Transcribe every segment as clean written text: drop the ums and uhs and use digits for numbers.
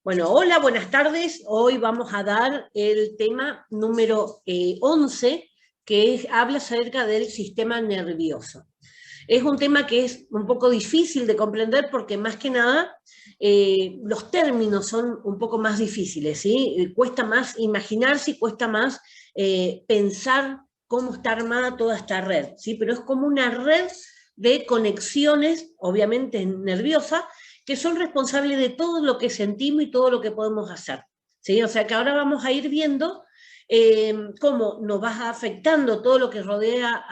Bueno, hola, buenas tardes. Hoy vamos a dar el tema número 11, habla acerca del sistema nervioso. Es un tema que es un poco difícil de comprender porque más que nada los términos son un poco más difíciles, ¿sí? Cuesta más imaginarse y cuesta más pensar cómo está armada toda esta red, ¿sí? Pero es como una red de conexiones, obviamente nerviosas, que son responsables de todo lo que sentimos y todo lo que podemos hacer, ¿sí? O sea que ahora vamos a ir viendo cómo nos va afectando todo lo que rodea,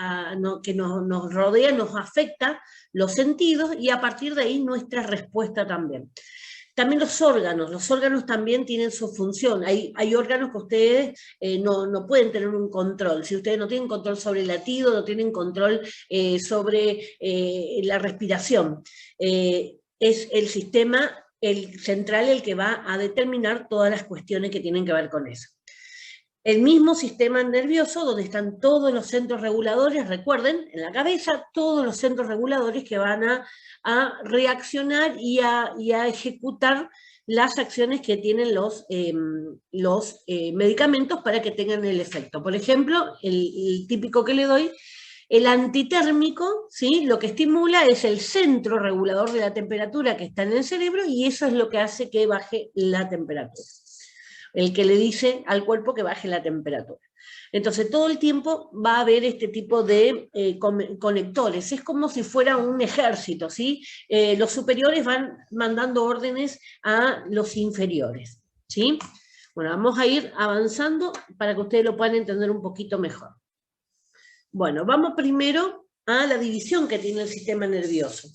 que nos rodea, nos afecta los sentidos y a partir de ahí nuestra respuesta también. También los órganos también tienen su función. Hay órganos que ustedes no pueden tener un control. Si ustedes no tienen control sobre el latido, no tienen control sobre la respiración. Es el sistema central el que va a determinar todas las cuestiones que tienen que ver con eso. El mismo sistema nervioso, donde están todos los centros reguladores, recuerden, en la cabeza, todos los centros reguladores que van a reaccionar y a ejecutar las acciones que tienen los medicamentos para que tengan el efecto. Por ejemplo, el típico que le doy, el antitérmico, ¿sí? Lo que estimula es el centro regulador de la temperatura que está en el cerebro y eso es lo que hace que baje la temperatura. El que le dice al cuerpo que baje la temperatura. Entonces, todo el tiempo va a haber este tipo de conectores. Es como si fuera un ejército, ¿sí? Los superiores van mandando órdenes a los inferiores, ¿sí? Bueno, vamos a ir avanzando para que ustedes lo puedan entender un poquito mejor. Bueno, vamos primero a la división que tiene el sistema nervioso.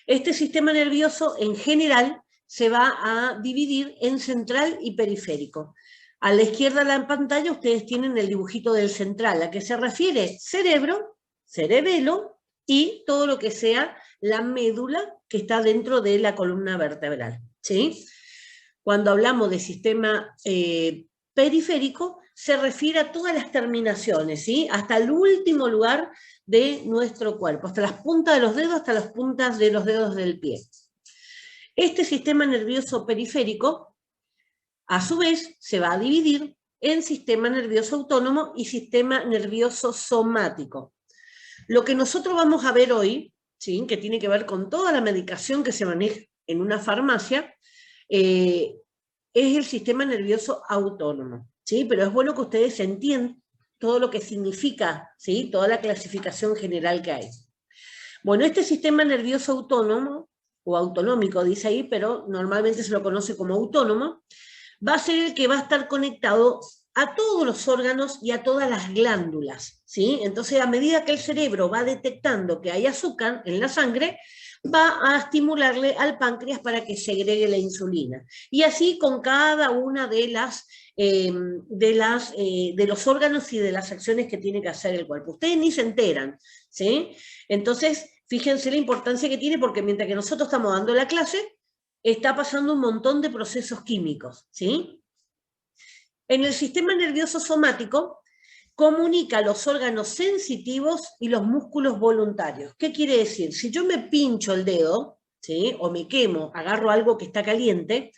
Este sistema nervioso, en general, se va a dividir en central y periférico. A la izquierda de la pantalla ustedes tienen el dibujito del central, a que se refiere cerebro, cerebelo y todo lo que sea la médula que está dentro de la columna vertebral, ¿sí? Cuando hablamos de sistema periférico, se refiere a todas las terminaciones, ¿sí? Hasta el último lugar de nuestro cuerpo, hasta las puntas de los dedos, hasta las puntas de los dedos del pie. Este sistema nervioso periférico, a su vez, se va a dividir en sistema nervioso autónomo y sistema nervioso somático. Lo que nosotros vamos a ver hoy, ¿sí? Que tiene que ver con toda la medicación que se maneja en una farmacia, es el sistema nervioso autónomo, ¿sí? Pero es bueno que ustedes entiendan todo lo que significa, ¿sí? Toda la clasificación general que hay. Bueno, este sistema nervioso autónomo, o autonómico dice ahí, pero normalmente se lo conoce como autónomo, va a ser el que va a estar conectado a todos los órganos y a todas las glándulas, ¿sí? Entonces, a medida que el cerebro va detectando que hay azúcar en la sangre, va a estimularle al páncreas para que segregue la insulina. Y así con cada una de los órganos y de las acciones que tiene que hacer el cuerpo. Ustedes ni se enteran, ¿sí? Entonces, fíjense la importancia que tiene, porque mientras que nosotros estamos dando la clase, está pasando un montón de procesos químicos, ¿sí? En el sistema nervioso somático, comunica los órganos sensitivos y los músculos voluntarios. ¿Qué quiere decir? Si yo me pincho el dedo, ¿sí? O me quemo, agarro algo que está caliente,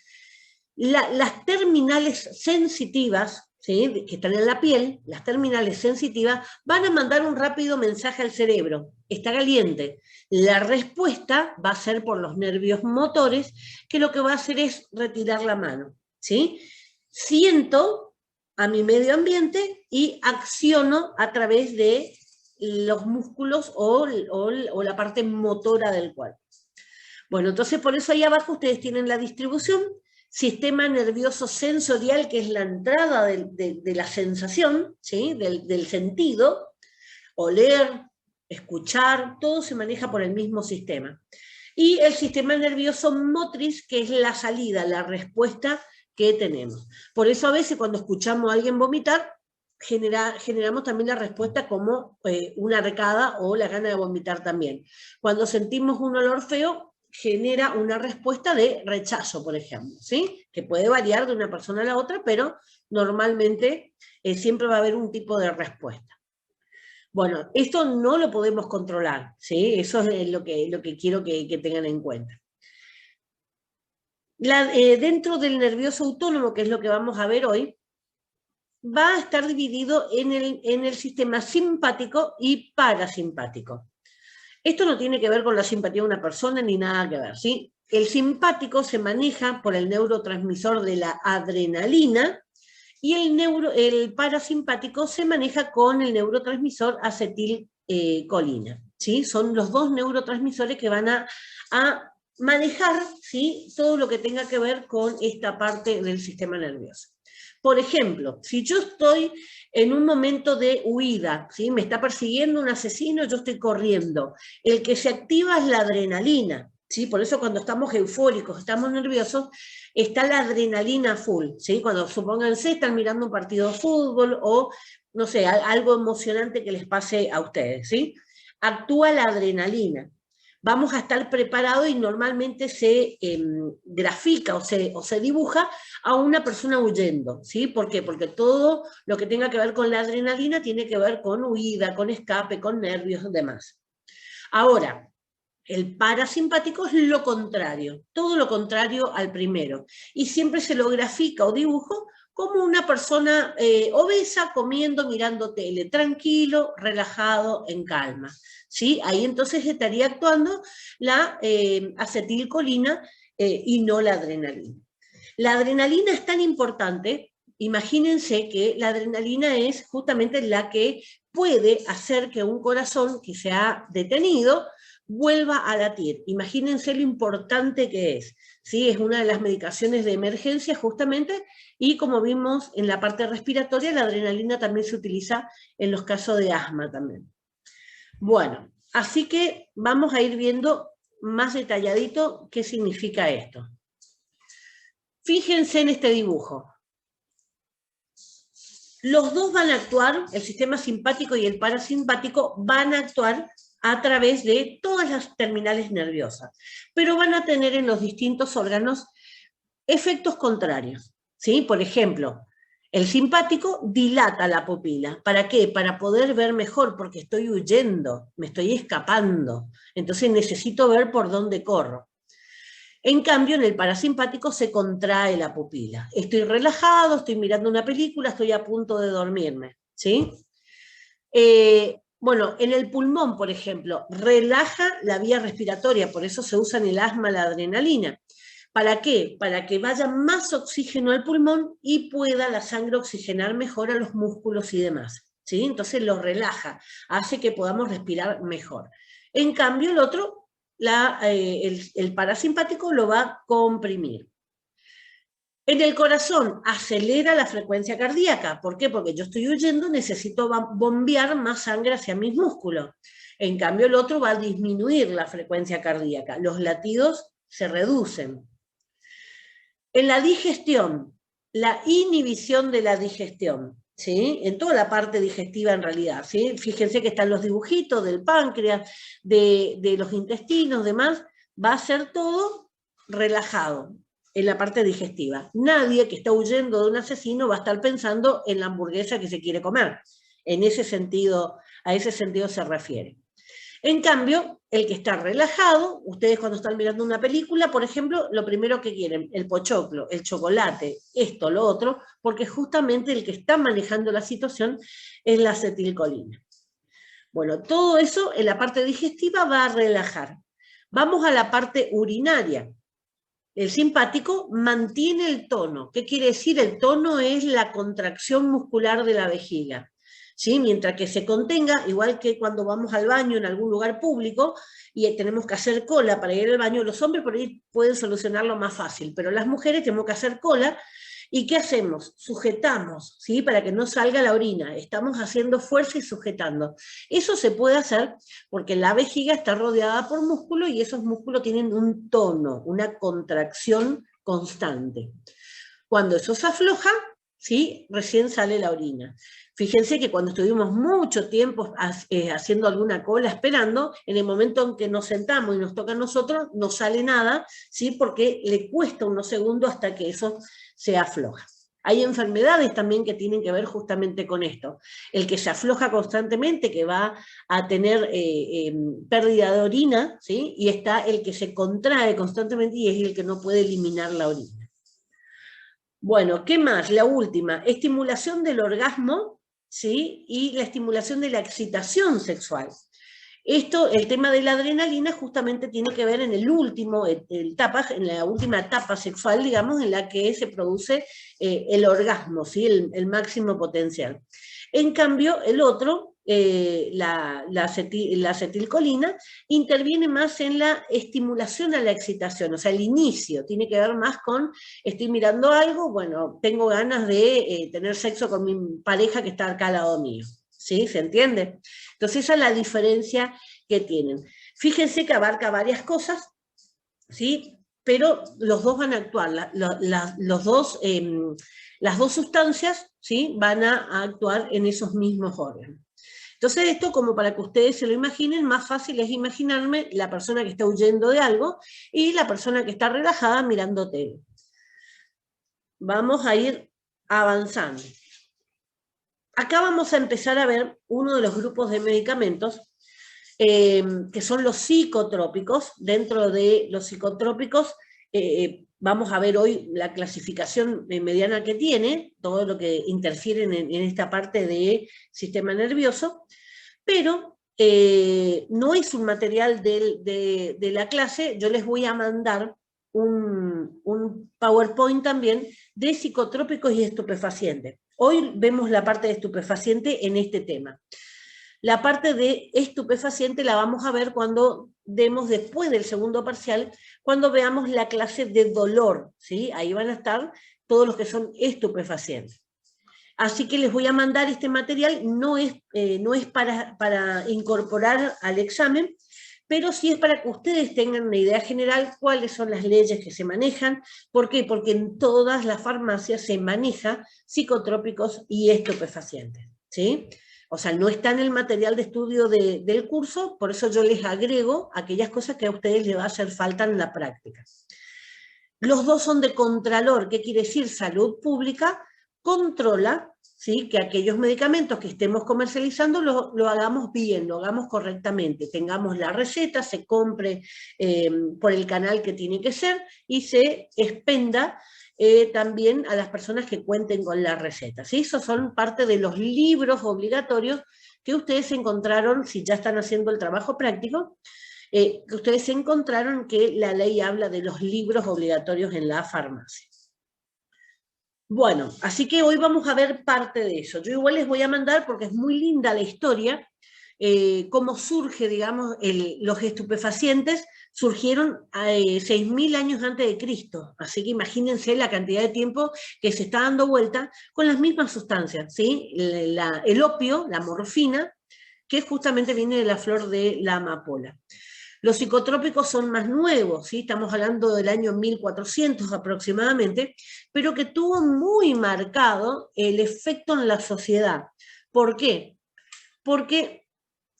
las terminales sensitivas, ¿sí? Que están en la piel, las terminales sensitivas, van a mandar un rápido mensaje al cerebro. Está caliente. La respuesta va a ser por los nervios motores, que lo que va a hacer es retirar la mano, ¿sí? Siento a mi medio ambiente y acciono a través de los músculos o la parte motora del cuerpo. Bueno, entonces por eso ahí abajo ustedes tienen la distribución, sistema nervioso sensorial, que es la entrada de la sensación, ¿sí? del sentido, oler, escuchar, todo se maneja por el mismo sistema. Y el sistema nervioso motriz, que es la salida, la respuesta que tenemos. Por eso a veces cuando escuchamos a alguien vomitar, generamos también la respuesta como una arcada o la gana de vomitar también. Cuando sentimos un olor feo, genera una respuesta de rechazo, por ejemplo, ¿sí? Que puede variar de una persona a la otra, pero normalmente siempre va a haber un tipo de respuesta. Bueno, esto no lo podemos controlar, ¿sí? Eso es lo que quiero que tengan en cuenta. Dentro del nervioso autónomo, que es lo que vamos a ver hoy, va a estar dividido en el sistema simpático y parasimpático. Esto no tiene que ver con la simpatía de una persona ni nada que ver, ¿sí? El simpático se maneja por el neurotransmisor de la adrenalina y el parasimpático se maneja con el neurotransmisor acetilcolina, ¿sí? Son los dos neurotransmisores que van a manejar, ¿sí?, todo lo que tenga que ver con esta parte del sistema nervioso. Por ejemplo, si yo estoy en un momento de huida, ¿sí?, me está persiguiendo un asesino, yo estoy corriendo, el que se activa es la adrenalina, ¿sí? Por eso cuando estamos eufóricos, estamos nerviosos, está la adrenalina full, ¿sí? Cuando, supónganse, están mirando un partido de fútbol o, no sé, algo emocionante que les pase a ustedes, ¿sí? Actúa la adrenalina. Vamos a estar preparados y normalmente se grafica o se dibuja a una persona huyendo, ¿sí? ¿Por qué? Porque todo lo que tenga que ver con la adrenalina tiene que ver con huida, con escape, con nervios y demás. Ahora, el parasimpático es lo contrario, todo lo contrario al primero. Y siempre se lo grafica o dibujo como una persona obesa, comiendo, mirando tele, tranquilo, relajado, en calma, ¿sí? Ahí entonces estaría actuando la acetilcolina y no la adrenalina. La adrenalina es tan importante, imagínense que la adrenalina es justamente la que puede hacer que un corazón que se ha detenido vuelva a latir. Imagínense lo importante que es, ¿sí? Es una de las medicaciones de emergencia justamente, y como vimos en la parte respiratoria, la adrenalina también se utiliza en los casos de asma también. Bueno, así que vamos a ir viendo más detalladito qué significa esto. Fíjense en este dibujo. Los dos van a actuar, el sistema simpático y el parasimpático van a actuar a través de todas las terminales nerviosas, pero van a tener en los distintos órganos efectos contrarios, ¿sí? Por ejemplo, el simpático dilata la pupila. ¿Para qué? Para poder ver mejor, porque estoy huyendo, me estoy escapando, entonces necesito ver por dónde corro. En cambio, en el parasimpático se contrae la pupila. Estoy relajado, estoy mirando una película, estoy a punto de dormirme, ¿sí? Bueno, en el pulmón, por ejemplo, relaja la vía respiratoria, por eso se usa en el asma la adrenalina. ¿Para qué? Para que vaya más oxígeno al pulmón y pueda la sangre oxigenar mejor a los músculos y demás, ¿sí? Entonces lo relaja, hace que podamos respirar mejor. En cambio, el otro, el parasimpático lo va a comprimir. En el corazón acelera la frecuencia cardíaca. ¿Por qué? Porque yo estoy huyendo, necesito bombear más sangre hacia mis músculos. En cambio, el otro va a disminuir la frecuencia cardíaca. Los latidos se reducen. En la digestión, la inhibición de la digestión, ¿sí? En toda la parte digestiva en realidad, ¿sí? Fíjense que están los dibujitos del páncreas, de los intestinos, demás, va a ser todo relajado en la parte digestiva. Nadie que está huyendo de un asesino va a estar pensando en la hamburguesa que se quiere comer. En ese sentido, a ese sentido se refiere. En cambio, el que está relajado, ustedes cuando están mirando una película, por ejemplo, lo primero que quieren, el pochoclo, el chocolate, esto, lo otro, porque justamente el que está manejando la situación es la acetilcolina. Bueno, todo eso en la parte digestiva va a relajar. Vamos a la parte urinaria. El simpático mantiene el tono. ¿Qué quiere decir? El tono es la contracción muscular de la vejiga, ¿sí? Mientras que se contenga, igual que cuando vamos al baño en algún lugar público y tenemos que hacer cola para ir al baño, los hombres por ahí pueden solucionarlo más fácil, pero las mujeres tenemos que hacer cola. ¿Y qué hacemos? Sujetamos, ¿sí? Para que no salga la orina. Estamos haciendo fuerza y sujetando. Eso se puede hacer porque la vejiga está rodeada por músculo y esos músculos tienen un tono, una contracción constante. Cuando eso se afloja, ¿sí? Recién sale la orina. Fíjense que cuando estuvimos mucho tiempo haciendo alguna cola, esperando, en el momento en que nos sentamos y nos toca a nosotros, no sale nada, ¿sí? Porque le cuesta unos segundos hasta que eso se afloja. Hay enfermedades también que tienen que ver justamente con esto. El que se afloja constantemente, que va a tener pérdida de orina, ¿sí? Y está el que se contrae constantemente y es el que no puede eliminar la orina. Bueno, ¿qué más? La última, estimulación del orgasmo, ¿sí? Y la estimulación de la excitación sexual. Esto, el tema de la adrenalina, justamente tiene que ver en el último etapa, en la última etapa sexual, digamos, en la que se produce el orgasmo, ¿sí? El máximo potencial. En cambio, el otro, la acetilcolina, interviene más en la estimulación a la excitación, o sea, el inicio, tiene que ver más con, estoy mirando algo, bueno, tengo ganas de tener sexo con mi pareja que está acá al lado mío, ¿sí? ¿Se entiende? Entonces esa es la diferencia que tienen. Fíjense que abarca varias cosas, ¿sí? Pero los dos van a actuar, las dos sustancias, ¿sí? Van a actuar en esos mismos órganos. Entonces esto, como para que ustedes se lo imaginen, más fácil es imaginarme la persona que está huyendo de algo y la persona que está relajada mirando tele. Vamos a ir avanzando. Acá vamos a empezar a ver uno de los grupos de medicamentos que son los psicotrópicos. Dentro de los psicotrópicos vamos a ver hoy la clasificación mediana que tiene, todo lo que interfieren en esta parte del sistema nervioso, pero no es un material de la clase. Yo les voy a mandar un PowerPoint también de psicotrópicos y estupefacientes. Hoy vemos la parte de estupefaciente en este tema. La parte de estupefaciente la vamos a ver cuando demos después del segundo parcial, cuando veamos la clase de dolor, ¿sí? Ahí van a estar todos los que son estupefacientes. Así que les voy a mandar este material, no es para incorporar al examen, pero sí es para que ustedes tengan una idea general cuáles son las leyes que se manejan. ¿Por qué? Porque en todas las farmacias se maneja psicotrópicos y estupefacientes, ¿sí? O sea, no está en el material de estudio del curso, por eso yo les agrego aquellas cosas que a ustedes les va a hacer falta en la práctica. Los dos son de contralor. ¿Qué quiere decir? Salud Pública controla, ¿sí?, que aquellos medicamentos que estemos comercializando lo hagamos bien, lo hagamos correctamente, tengamos la receta, se compre por el canal que tiene que ser y se expenda también a las personas que cuenten con la receta, ¿sí? Esos son parte de los libros obligatorios que ustedes encontraron, si ya están haciendo el trabajo práctico, que ustedes encontraron que la ley habla de los libros obligatorios en la farmacia. Bueno, así que hoy vamos a ver parte de eso. Yo igual les voy a mandar, porque es muy linda la historia, cómo surge, digamos, los estupefacientes. Surgieron 6.000 años antes de Cristo, así que imagínense la cantidad de tiempo que se está dando vuelta con las mismas sustancias, ¿sí? El opio, la morfina, que justamente viene de la flor de la amapola. Los psicotrópicos son más nuevos, ¿sí? Estamos hablando del año 1400 aproximadamente, pero que tuvo muy marcado el efecto en la sociedad. ¿Por qué? Porque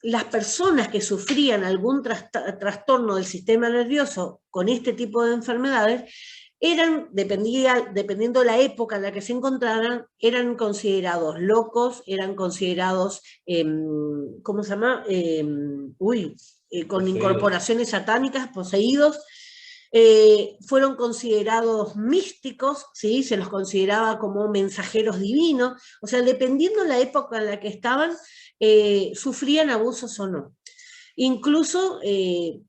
las personas que sufrían algún trastorno del sistema nervioso con este tipo de enfermedades eran, dependiendo de la época en la que se encontraran, eran considerados locos, eran considerados, ¿cómo se llama? Con incorporaciones satánicas, poseídos. Fueron considerados místicos, ¿sí? Se los consideraba como mensajeros divinos, o sea, dependiendo de la época en la que estaban, sufrían abusos o no. Incluso,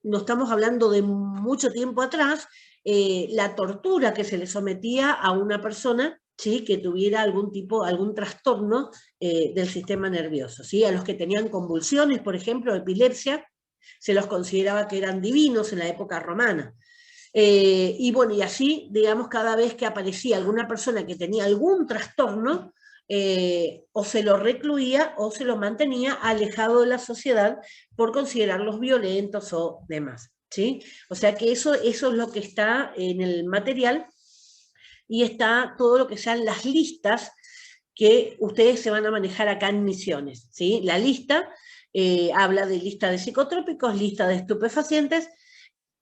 no estamos hablando de mucho tiempo atrás, la tortura que se le sometía a una persona, ¿sí?, que tuviera algún trastorno del sistema nervioso, ¿sí? A los que tenían convulsiones, por ejemplo, epilepsia, se los consideraba que eran divinos en la época romana. Y bueno, y así, digamos, cada vez que aparecía alguna persona que tenía algún trastorno, o se lo recluía o se lo mantenía alejado de la sociedad por considerarlos violentos o demás, ¿sí? O sea que eso es lo que está en el material, y está todo lo que sean las listas que ustedes se van a manejar acá en Misiones, ¿sí? La lista habla de lista de psicotrópicos, lista de estupefacientes,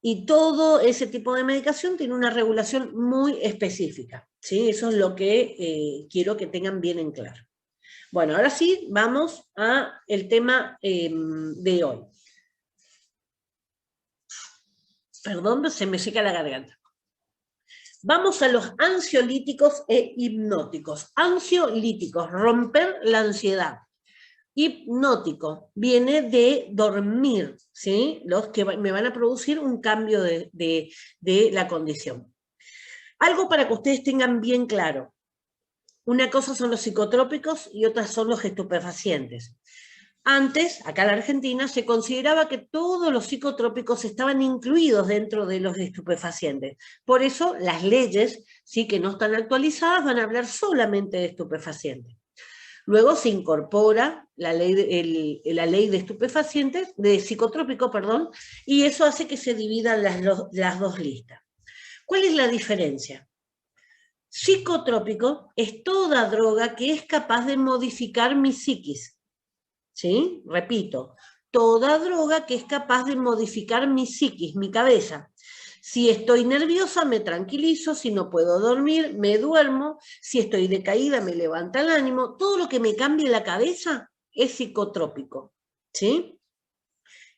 Y todo ese tipo de medicación tiene una regulación muy específica, ¿sí? Eso es lo que quiero que tengan bien en claro. Bueno, ahora sí, vamos al tema de hoy. Perdón, se me seca la garganta. Vamos a los ansiolíticos e hipnóticos. Ansiolíticos, romper la ansiedad. Hipnótico, viene de dormir, ¿sí? Los que me van a producir un cambio de la condición. Algo para que ustedes tengan bien claro. Una cosa son los psicotrópicos y otra son los estupefacientes. Antes, acá en la Argentina, se consideraba que todos los psicotrópicos estaban incluidos dentro de los estupefacientes. Por eso, las leyes, sí, que no están actualizadas, van a hablar solamente de estupefacientes. Luego se incorpora la ley de estupefacientes, de psicotrópicos, perdón, y eso hace que se dividan las dos listas. ¿Cuál es la diferencia? Psicotrópico es toda droga que es capaz de modificar mi psiquis. ¿Sí? Repito, toda droga que es capaz de modificar mi psiquis, mi cabeza. Si estoy nerviosa, me tranquilizo, si no puedo dormir, me duermo, si estoy decaída, me levanta el ánimo. Todo lo que me cambie la cabeza es psicotrópico, ¿sí?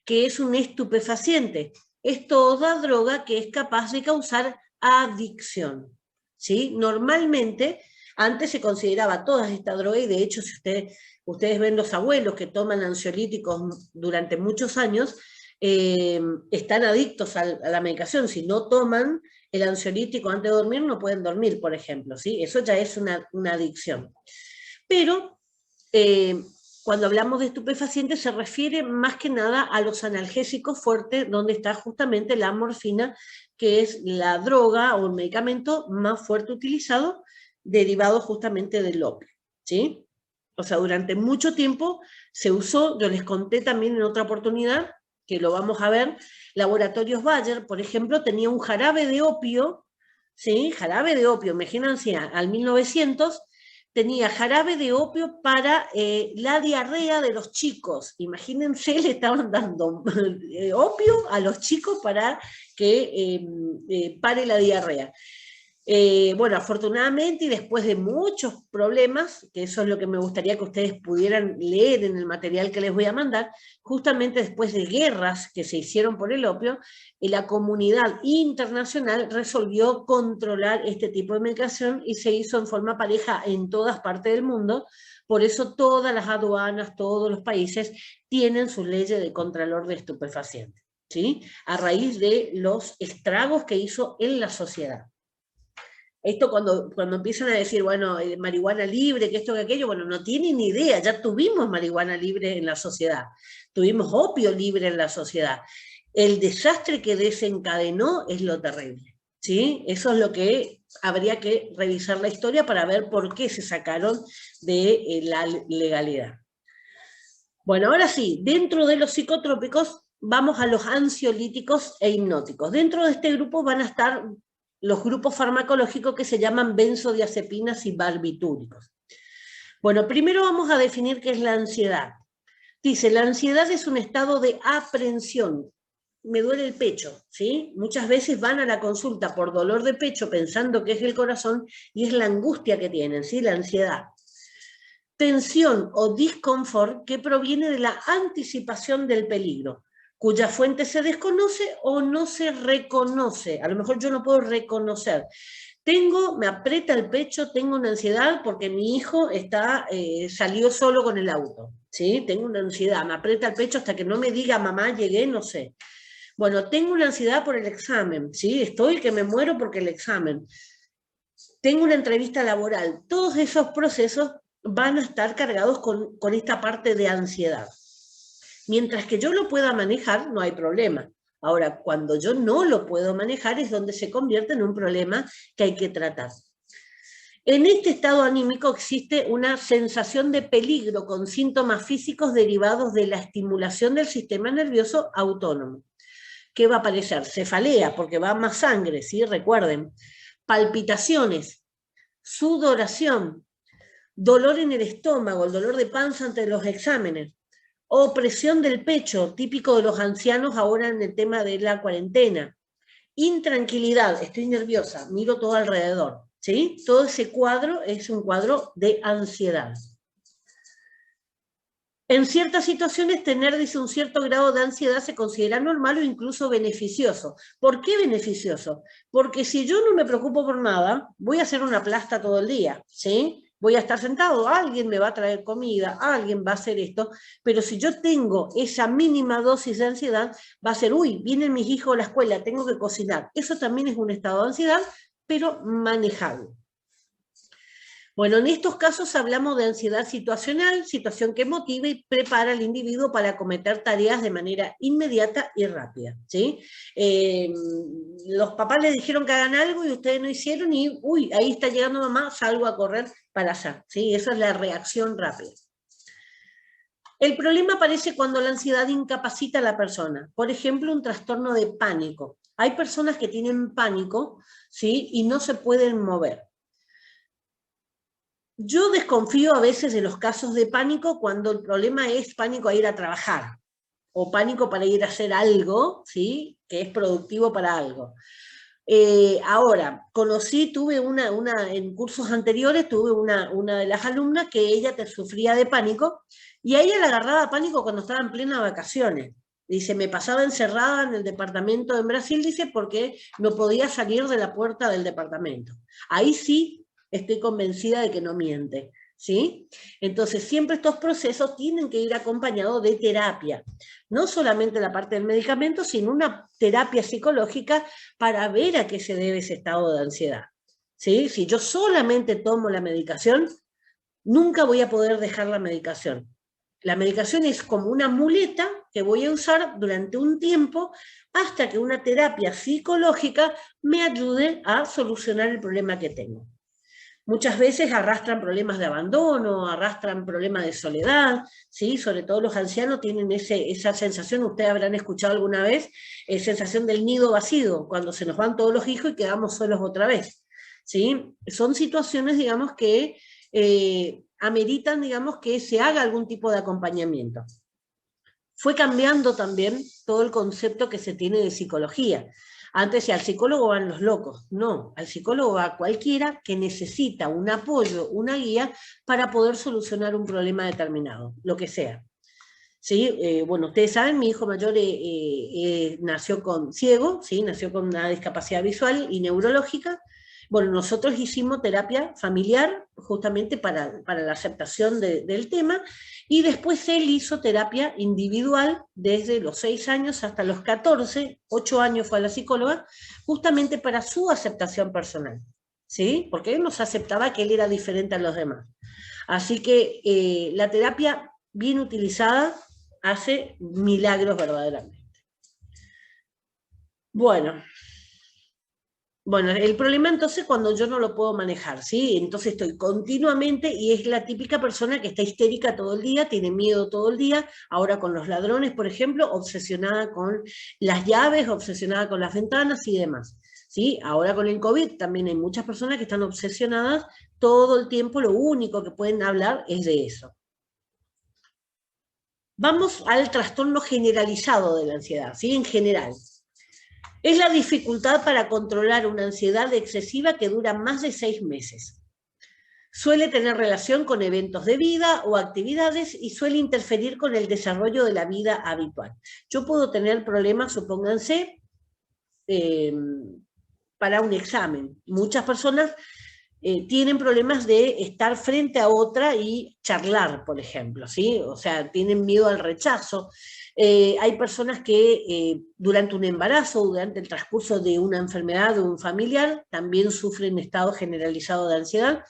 ¿Qué es un estupefaciente? Es toda droga que es capaz de causar adicción, ¿sí? Normalmente, antes se consideraba todas estas drogas, y de hecho, si ustedes ven los abuelos que toman ansiolíticos durante muchos años, están adictos a la medicación. Si no toman el ansiolítico antes de dormir, no pueden dormir, por ejemplo, ¿sí? Eso ya es una adicción. Pero cuando hablamos de estupefacientes se refiere más que nada a los analgésicos fuertes, donde está justamente la morfina, que es la droga o el medicamento más fuerte utilizado, derivado justamente del opio, ¿sí? O sea, durante mucho tiempo se usó, yo les conté también en otra oportunidad, que lo vamos a ver, Laboratorios Bayer, por ejemplo, tenía un jarabe de opio, ¿sí? Jarabe de opio, imagínense, al 1900, tenía jarabe de opio para la diarrea de los chicos. Imagínense, le estaban dando opio a los chicos para que pare la diarrea. Bueno, afortunadamente, y después de muchos problemas, que eso es lo que me gustaría que ustedes pudieran leer en el material que les voy a mandar, justamente después de guerras que se hicieron por el opio, la comunidad internacional resolvió controlar este tipo de medicación y se hizo en forma pareja en todas partes del mundo. Por eso todas las aduanas, todos los países tienen su ley de contralor de estupefacientes, ¿sí? A raíz de los estragos que hizo en la sociedad. Esto cuando empiezan a decir, bueno, marihuana libre, que esto, que aquello, bueno, no tienen ni idea, ya tuvimos marihuana libre en la sociedad, tuvimos opio libre en la sociedad. El desastre que desencadenó es lo terrible, ¿sí? Eso es lo que habría que revisar la historia para ver por qué se sacaron de la legalidad. Bueno, ahora sí, dentro de los psicotrópicos vamos a los ansiolíticos e hipnóticos. Dentro de este grupo van a estar los grupos farmacológicos que se llaman benzodiazepinas y barbitúricos. Bueno, primero vamos a definir qué es la ansiedad. Dice, la ansiedad es un estado de aprensión. Me duele el pecho, ¿sí? Muchas veces van a la consulta por dolor de pecho pensando que es el corazón y es la angustia que tienen, ¿sí? La ansiedad. Tensión o disconfort que proviene de la anticipación del peligro, cuya fuente se desconoce o no se reconoce. A lo mejor yo no puedo reconocer. Me aprieta el pecho, tengo una ansiedad porque mi hijo salió solo con el auto, ¿sí? Tengo una ansiedad, me aprieta el pecho hasta que no me diga mamá, llegué, no sé. Bueno, tengo una ansiedad por el examen, ¿sí? Estoy que me muero porque el examen. Tengo una entrevista laboral. Todos esos procesos van a estar cargados con esta parte de ansiedad. Mientras que yo lo pueda manejar, no hay problema. Ahora, cuando yo no lo puedo manejar es donde se convierte en un problema que hay que tratar. En este estado anímico existe una sensación de peligro con síntomas físicos derivados de la estimulación del sistema nervioso autónomo. ¿Qué va a aparecer? Cefalea, porque va más sangre, ¿sí? Recuerden. Palpitaciones, sudoración, dolor en el estómago, el dolor de panza ante los exámenes, Opresión del pecho, típico de los ancianos ahora en el tema de la cuarentena. Intranquilidad, estoy nerviosa, miro todo alrededor, ¿sí? Todo ese cuadro es un cuadro de ansiedad. En ciertas situaciones, tener, dice, un cierto grado de ansiedad se considera normal o incluso beneficioso. ¿Por qué beneficioso? Porque si yo no me preocupo por nada, voy a hacer una plasta todo el día, ¿sí? Voy a estar sentado, alguien me va a traer comida, alguien va a hacer esto, pero si yo tengo esa mínima dosis de ansiedad, va a ser, uy, vienen mis hijos a la escuela, tengo que cocinar. Eso también es un estado de ansiedad, pero manejable. Bueno, en estos casos hablamos de ansiedad situacional, situación que motiva y prepara al individuo para acometer tareas de manera inmediata y rápida, ¿sí? Los papás le dijeron que hagan algo y ustedes no hicieron y, uy, ahí está llegando mamá, salgo a correr para hacer, ¿sí? Esa es la reacción rápida. El problema aparece cuando la ansiedad incapacita a la persona. Por ejemplo, un trastorno de pánico. Hay personas que tienen pánico, ¿sí? Y no se pueden mover. Yo desconfío a veces de los casos de pánico cuando el problema es pánico a ir a trabajar o pánico para ir a hacer algo, ¿sí? Que es productivo para algo. Ahora, tuve en cursos anteriores, tuve una de las alumnas que ella sufría de pánico y a ella le agarraba pánico cuando estaba en plena vacaciones. Dice, me pasaba encerrada en el departamento en Brasil, dice, porque no podía salir de la puerta del departamento. Ahí sí estoy convencida de que no miente, ¿sí? Entonces, siempre estos procesos tienen que ir acompañados de terapia. No solamente la parte del medicamento, sino una terapia psicológica para ver a qué se debe ese estado de ansiedad, ¿sí? Si yo solamente tomo la medicación, nunca voy a poder dejar la medicación. La medicación es como una muleta que voy a usar durante un tiempo hasta que una terapia psicológica me ayude a solucionar el problema que tengo. Muchas veces arrastran problemas de abandono, arrastran problemas de soledad, ¿sí? Sobre todo los ancianos tienen esa sensación, ustedes habrán escuchado alguna vez, sensación del nido vacío, cuando se nos van todos los hijos y quedamos solos otra vez, ¿sí? Son situaciones, digamos, que ameritan, digamos, que se haga algún tipo de acompañamiento. Fue cambiando también todo el concepto que se tiene de psicología. Antes decía, al psicólogo van los locos. No, al psicólogo va cualquiera que necesita un apoyo, una guía para poder solucionar un problema determinado, lo que sea. ¿Sí? Bueno, ustedes saben, mi hijo mayor nació con ciego, ¿sí? Nació con una discapacidad visual y neurológica. Bueno, nosotros hicimos terapia familiar justamente para la aceptación del tema y después él hizo terapia individual desde los 6 años hasta los 14, 8 años fue a la psicóloga, justamente para su aceptación personal, ¿sí? Porque él nos aceptaba que él era diferente a los demás. Así que la terapia bien utilizada hace milagros verdaderamente. Bueno, el problema entonces cuando yo no lo puedo manejar, ¿sí? Entonces estoy continuamente y es la típica persona que está histérica todo el día, tiene miedo todo el día, ahora con los ladrones, por ejemplo, obsesionada con las llaves, obsesionada con las ventanas y demás, ¿sí? Ahora con el COVID también hay muchas personas que están obsesionadas todo el tiempo, lo único que pueden hablar es de eso. Vamos al trastorno generalizado de la ansiedad, ¿sí? En general. Es la dificultad para controlar una ansiedad excesiva que dura más de 6 meses. Suele tener relación con eventos de vida o actividades y suele interferir con el desarrollo de la vida habitual. Yo puedo tener problemas, supónganse, para un examen. Muchas personas tienen problemas de estar frente a otra y charlar, por ejemplo, ¿sí? O sea, tienen miedo al rechazo. Hay personas que durante un embarazo, durante el transcurso de una enfermedad de un familiar, también sufren estado generalizado de ansiedad.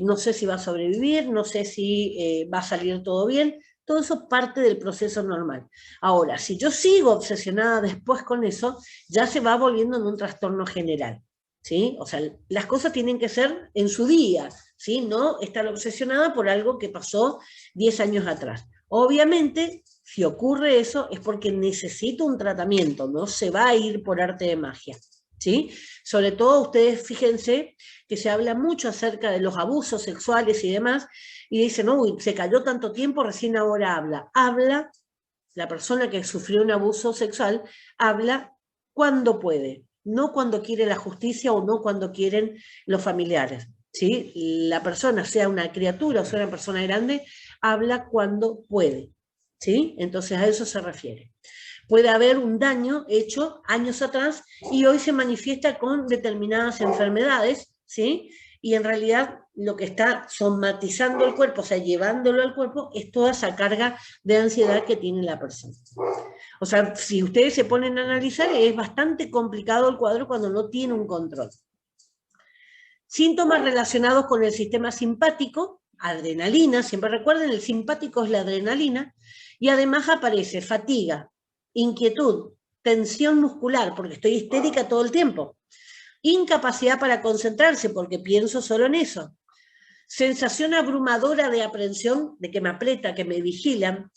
No sé si va a sobrevivir, no sé si va a salir todo bien. Todo eso es parte del proceso normal. Ahora, si yo sigo obsesionada después con eso, ya se va volviendo en un trastorno general, ¿sí? O sea, las cosas tienen que ser en su día, ¿sí? No estar obsesionada por algo que pasó 10 años atrás. Obviamente, si ocurre eso, es porque necesito un tratamiento, no se va a ir por arte de magia, ¿sí? Sobre todo ustedes fíjense que se habla mucho acerca de los abusos sexuales y demás, y dicen, uy, se cayó tanto tiempo, recién ahora habla. Habla, la persona que sufrió un abuso sexual, habla cuando puede, no cuando quiere la justicia o no cuando quieren los familiares, ¿sí? La persona, sea una criatura o sea una persona grande, habla cuando puede, ¿sí? Entonces a eso se refiere. Puede haber un daño hecho años atrás y hoy se manifiesta con determinadas enfermedades, ¿sí? Y en realidad lo que está somatizando el cuerpo, o sea, llevándolo al cuerpo, es toda esa carga de ansiedad que tiene la persona. O sea, si ustedes se ponen a analizar, es bastante complicado el cuadro cuando no tiene un control. Síntomas relacionados con el sistema simpático, adrenalina, siempre recuerden, el simpático es la adrenalina, y además aparece fatiga, inquietud, tensión muscular, porque estoy histérica todo el tiempo, incapacidad para concentrarse, porque pienso solo en eso, sensación abrumadora de aprensión, de que me aprieta, que me vigilan,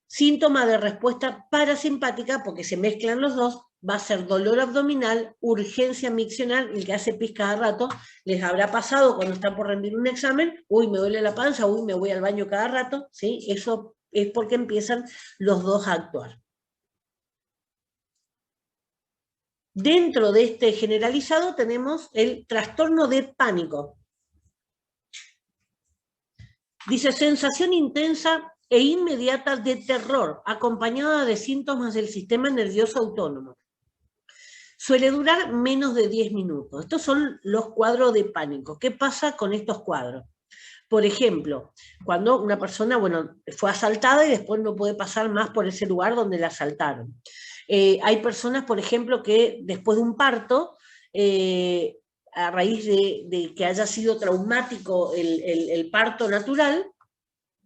síntoma de respuesta parasimpática, porque se mezclan los dos, va a ser dolor abdominal, urgencia miccional, el que hace pis cada rato, les habrá pasado cuando están por rendir un examen, uy, me duele la panza, uy, me voy al baño cada rato, ¿sí? Eso es porque empiezan los dos a actuar. Dentro de este generalizado tenemos el trastorno de pánico. Dice, sensación intensa e inmediata de terror, acompañada de síntomas del sistema nervioso autónomo. Suele durar menos de 10 minutos. Estos son los cuadros de pánico. ¿Qué pasa con estos cuadros? Por ejemplo, cuando una persona, bueno, fue asaltada y después no puede pasar más por ese lugar donde la asaltaron. Hay personas, por ejemplo, que después de un parto, a raíz de que haya sido traumático el parto natural,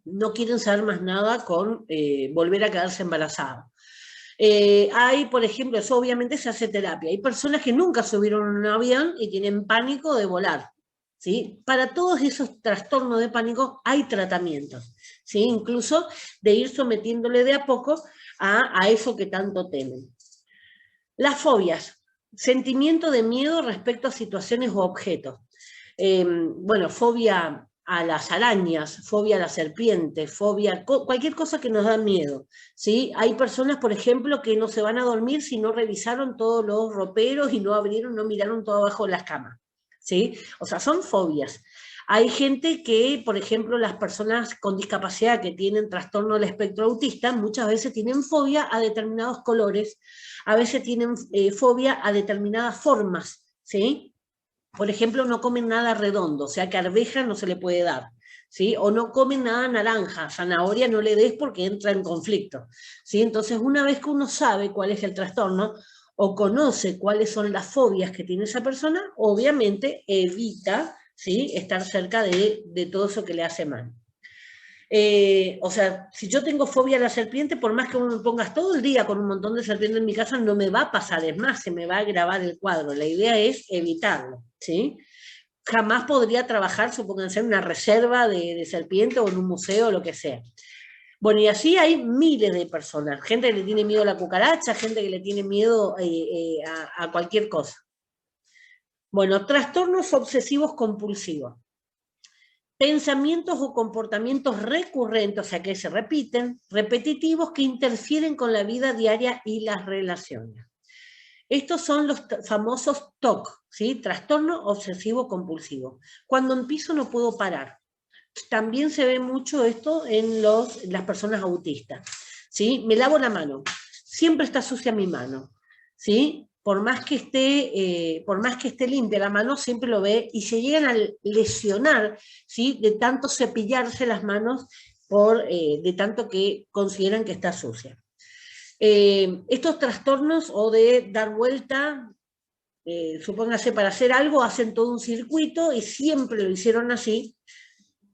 no quieren saber más nada con volver a quedarse embarazada. Hay, por ejemplo, eso obviamente se hace terapia. Hay personas que nunca subieron a un avión y tienen pánico de volar. ¿Sí? Para todos esos trastornos de pánico hay tratamientos, ¿sí? Incluso de ir sometiéndole de a poco a eso que tanto temen. Las fobias, sentimiento de miedo respecto a situaciones o objetos. Bueno, fobia a las arañas, fobia a las serpientes, fobia, cualquier cosa que nos da miedo, ¿sí? Hay personas, por ejemplo, que no se van a dormir si no revisaron todos los roperos y no abrieron, no miraron todo abajo de las camas, ¿sí? O sea, son fobias. Hay gente que, por ejemplo, las personas con discapacidad que tienen trastorno del espectro autista, muchas veces tienen fobia a determinados colores, a veces tienen fobia a determinadas formas, ¿sí? Por ejemplo, no comen nada redondo, o sea que arveja no se le puede dar, ¿sí? O no comen nada naranja, zanahoria no le des porque entra en conflicto, ¿sí? Entonces, una vez que uno sabe cuál es el trastorno o conoce cuáles son las fobias que tiene esa persona, obviamente evita, ¿sí?, estar cerca de todo eso que le hace mal. O sea, si yo tengo fobia a la serpiente, por más que me pongas todo el día con un montón de serpientes en mi casa, no me va a pasar, es más, se me va a agravar el cuadro. La idea es evitarlo, ¿sí? Jamás podría trabajar, supónganse, en una reserva de serpiente o en un museo o lo que sea. Bueno, y así hay miles de personas, gente que le tiene miedo a la cucaracha, gente que le tiene miedo a cualquier cosa. Bueno, trastornos obsesivos compulsivos. Pensamientos o comportamientos recurrentes, o sea, que se repiten, repetitivos, que interfieren con la vida diaria y las relaciones. Estos son los famosos TOC, ¿sí? Trastorno obsesivo compulsivo. Cuando empiezo no puedo parar. También se ve mucho esto en las personas autistas, ¿sí? Me lavo la mano, siempre está sucia mi mano, ¿sí? Por más que esté limpia la mano, siempre lo ve y se llegan a lesionar, ¿sí?, de tanto cepillarse las manos de tanto que consideran que está sucia. Estos trastornos o de dar vuelta, supóngase para hacer algo, hacen todo un circuito y siempre lo hicieron así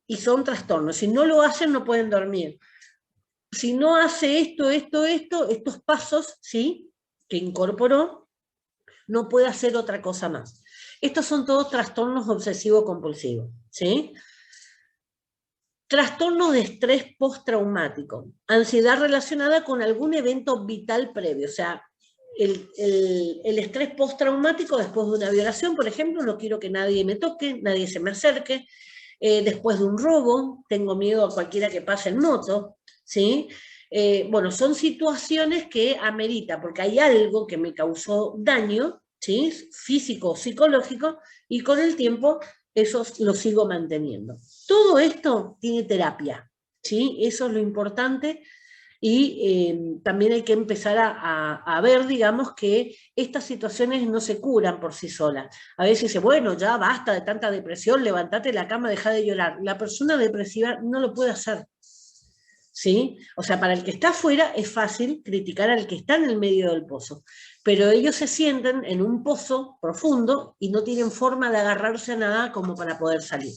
y son trastornos. Si no lo hacen no pueden dormir. Si no hace estos pasos, ¿sí?, que incorporó, no puede hacer otra cosa más. Estos son todos trastornos obsesivo-compulsivos, ¿sí? Trastorno de estrés postraumático, ansiedad relacionada con algún evento vital previo, o sea, el estrés postraumático después de una violación, por ejemplo, no quiero que nadie me toque, nadie se me acerque. Después de un robo, tengo miedo a cualquiera que pase en moto, ¿sí? Bueno, son situaciones que amerita, porque hay algo que me causó daño, ¿sí? Físico o psicológico, y con el tiempo eso lo sigo manteniendo. Todo esto tiene terapia, ¿sí? Eso es lo importante. Y también hay que empezar a ver, digamos, que estas situaciones no se curan por sí solas. A veces dice, bueno, ya basta de tanta depresión, levántate de la cama, deja de llorar. La persona depresiva no lo puede hacer, ¿sí? O sea, para el que está afuera es fácil criticar al que está en el medio del pozo, pero ellos se sienten en un pozo profundo y no tienen forma de agarrarse a nada como para poder salir.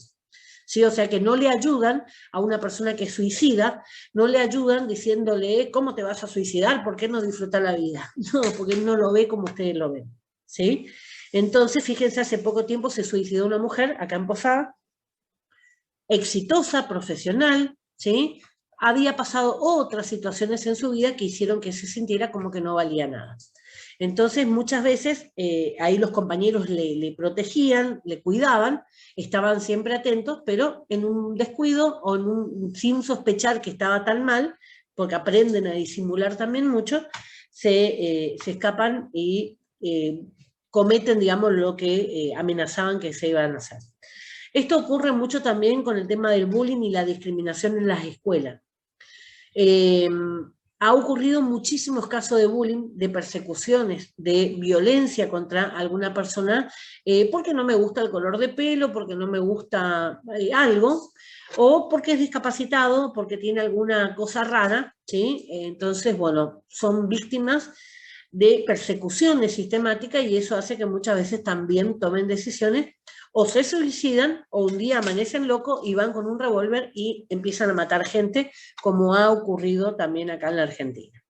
¿Sí? O sea que no le ayudan a una persona que suicida, no le ayudan diciéndole, ¿cómo te vas a suicidar? ¿Por qué no disfrutar la vida? No, porque él no lo ve como ustedes lo ven, ¿sí? Entonces, fíjense, hace poco tiempo se suicidó una mujer acá en Posada, exitosa, profesional, ¿sí? Había pasado otras situaciones en su vida que hicieron que se sintiera como que no valía nada. Entonces, muchas veces ahí los compañeros le protegían, le cuidaban, estaban siempre atentos, pero en un descuido o sin sospechar que estaba tan mal, porque aprenden a disimular también mucho, se escapan y cometen, digamos, lo que amenazaban que se iban a hacer. Esto ocurre mucho también con el tema del bullying y la discriminación en las escuelas. Ha ocurrido muchísimos casos de bullying, de persecuciones, de violencia contra alguna persona, porque no me gusta el color de pelo, porque no me gusta algo, o porque es discapacitado, porque tiene alguna cosa rara, ¿sí? Entonces, bueno, son víctimas de persecuciones sistemáticas y eso hace que muchas veces también tomen decisiones o se suicidan o un día amanecen locos y van con un revólver y empiezan a matar gente, como ha ocurrido también acá en la Argentina.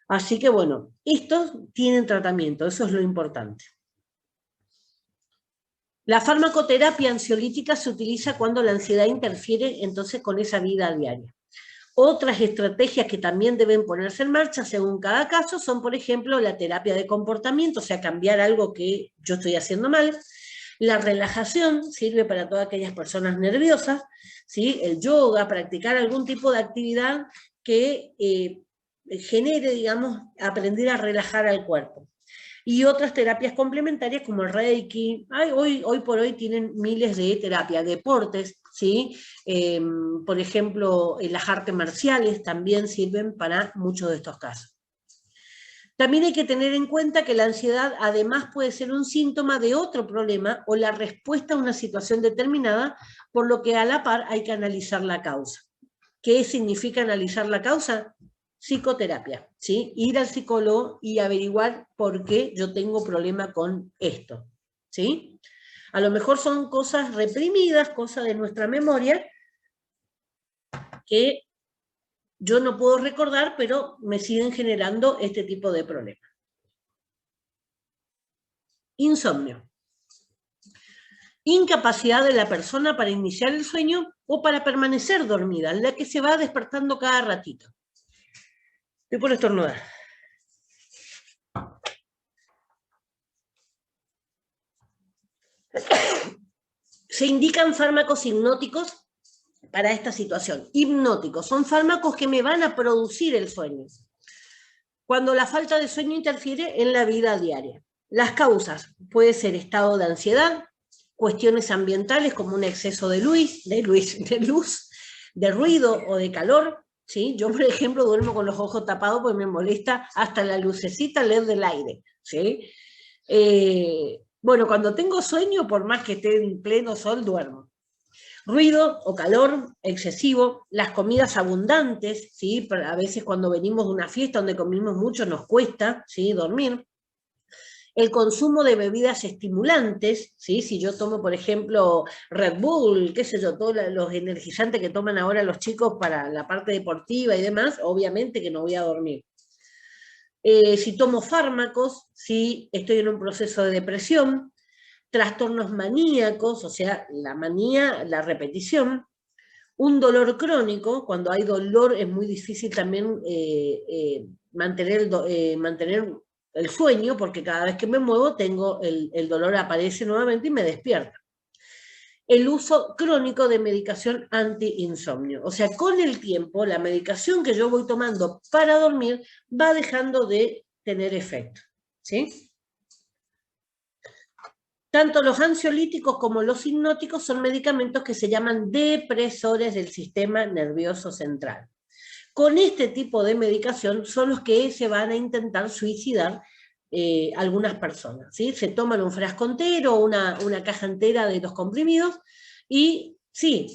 Así que bueno, estos tienen tratamiento, eso es lo importante. La farmacoterapia ansiolítica se utiliza cuando la ansiedad interfiere entonces con esa vida diaria. Otras estrategias que también deben ponerse en marcha según cada caso son, por ejemplo, la terapia de comportamiento, o sea, cambiar algo que yo estoy haciendo mal. La relajación sirve para todas aquellas personas nerviosas, ¿sí? El yoga, practicar algún tipo de actividad que genere, digamos, aprender a relajar al cuerpo. Y otras terapias complementarias como el Reiki. Hoy por hoy tienen miles de terapias, deportes, ¿sí? Por ejemplo, las artes marciales también sirven para muchos de estos casos. También hay que tener en cuenta que la ansiedad además puede ser un síntoma de otro problema o la respuesta a una situación determinada, por lo que a la par hay que analizar la causa. ¿Qué significa analizar la causa? Psicoterapia, ¿sí? Ir al psicólogo y averiguar por qué yo tengo problema con esto, ¿sí? A lo mejor son cosas reprimidas, cosas de nuestra memoria, que yo no puedo recordar, pero me siguen generando este tipo de problemas. Insomnio. Incapacidad de la persona para iniciar el sueño o para permanecer dormida, la que se va despertando cada ratito. Estoy por estornudar. Se indican fármacos hipnóticos para esta situación. Hipnóticos son fármacos que me van a producir el sueño, cuando la falta de sueño interfiere en la vida diaria. Las causas puede ser estado de ansiedad, cuestiones ambientales como un exceso de luz, de ruido o de calor. ¿Sí? Yo, por ejemplo, duermo con los ojos tapados porque me molesta hasta la lucecita LED del aire. ¿Sí? Bueno, cuando tengo sueño, por más que esté en pleno sol, duermo. Ruido o calor excesivo, las comidas abundantes, ¿sí? A veces cuando venimos de una fiesta donde comimos mucho nos cuesta, ¿sí? Dormir. El consumo de bebidas estimulantes, ¿sí? Si yo tomo, por ejemplo, Red Bull, qué sé yo, todos los energizantes que toman ahora los chicos para la parte deportiva y demás, obviamente que no voy a dormir. Si tomo fármacos, si estoy en un proceso de depresión, trastornos maníacos, o sea, la manía, la repetición, un dolor crónico. Cuando hay dolor es muy difícil también mantener el sueño, porque cada vez que me muevo tengo el dolor aparece nuevamente y me despierta. El uso crónico de medicación anti-insomnio. O sea, con el tiempo, la medicación que yo voy tomando para dormir va dejando de tener efecto, ¿sí? Tanto los ansiolíticos como los hipnóticos son medicamentos que se llaman depresores del sistema nervioso central. Con este tipo de medicación son los que se van a intentar suicidar algunas personas, ¿sí? Se toman un frasco entero, una caja entera de los comprimidos y sí,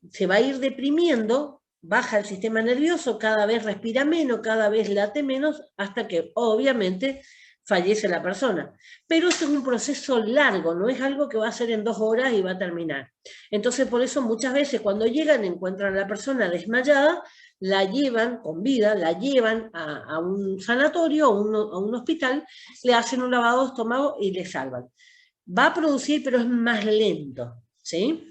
se va a ir deprimiendo, baja el sistema nervioso, cada vez respira menos, cada vez late menos, hasta que obviamente fallece la persona. Pero esto es un proceso largo, no es algo que va a ser en 2 horas y va a terminar. Entonces, por eso muchas veces cuando llegan encuentran a la persona desmayada, la llevan con vida, la llevan a un sanatorio, a un hospital, le hacen un lavado de estómago y le salvan. Va a producir, pero es más lento, ¿sí?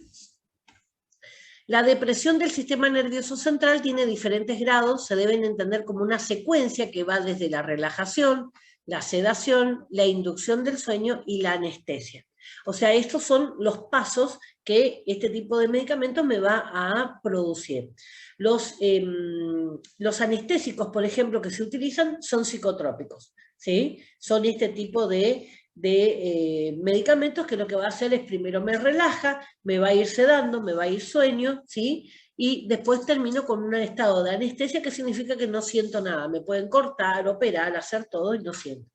La depresión del sistema nervioso central tiene diferentes grados, se deben entender como una secuencia que va desde la relajación, la sedación, la inducción del sueño y la anestesia. O sea, estos son los pasos que este tipo de medicamentos me va a producir. Los anestésicos, por ejemplo, que se utilizan son psicotrópicos, ¿sí? Son este tipo de medicamentos que lo que va a hacer es primero me relaja, me va a ir sedando, me va a ir sueño, ¿sí? Y después termino con un estado de anestesia que significa que no siento nada, me pueden cortar, operar, hacer todo y no siento.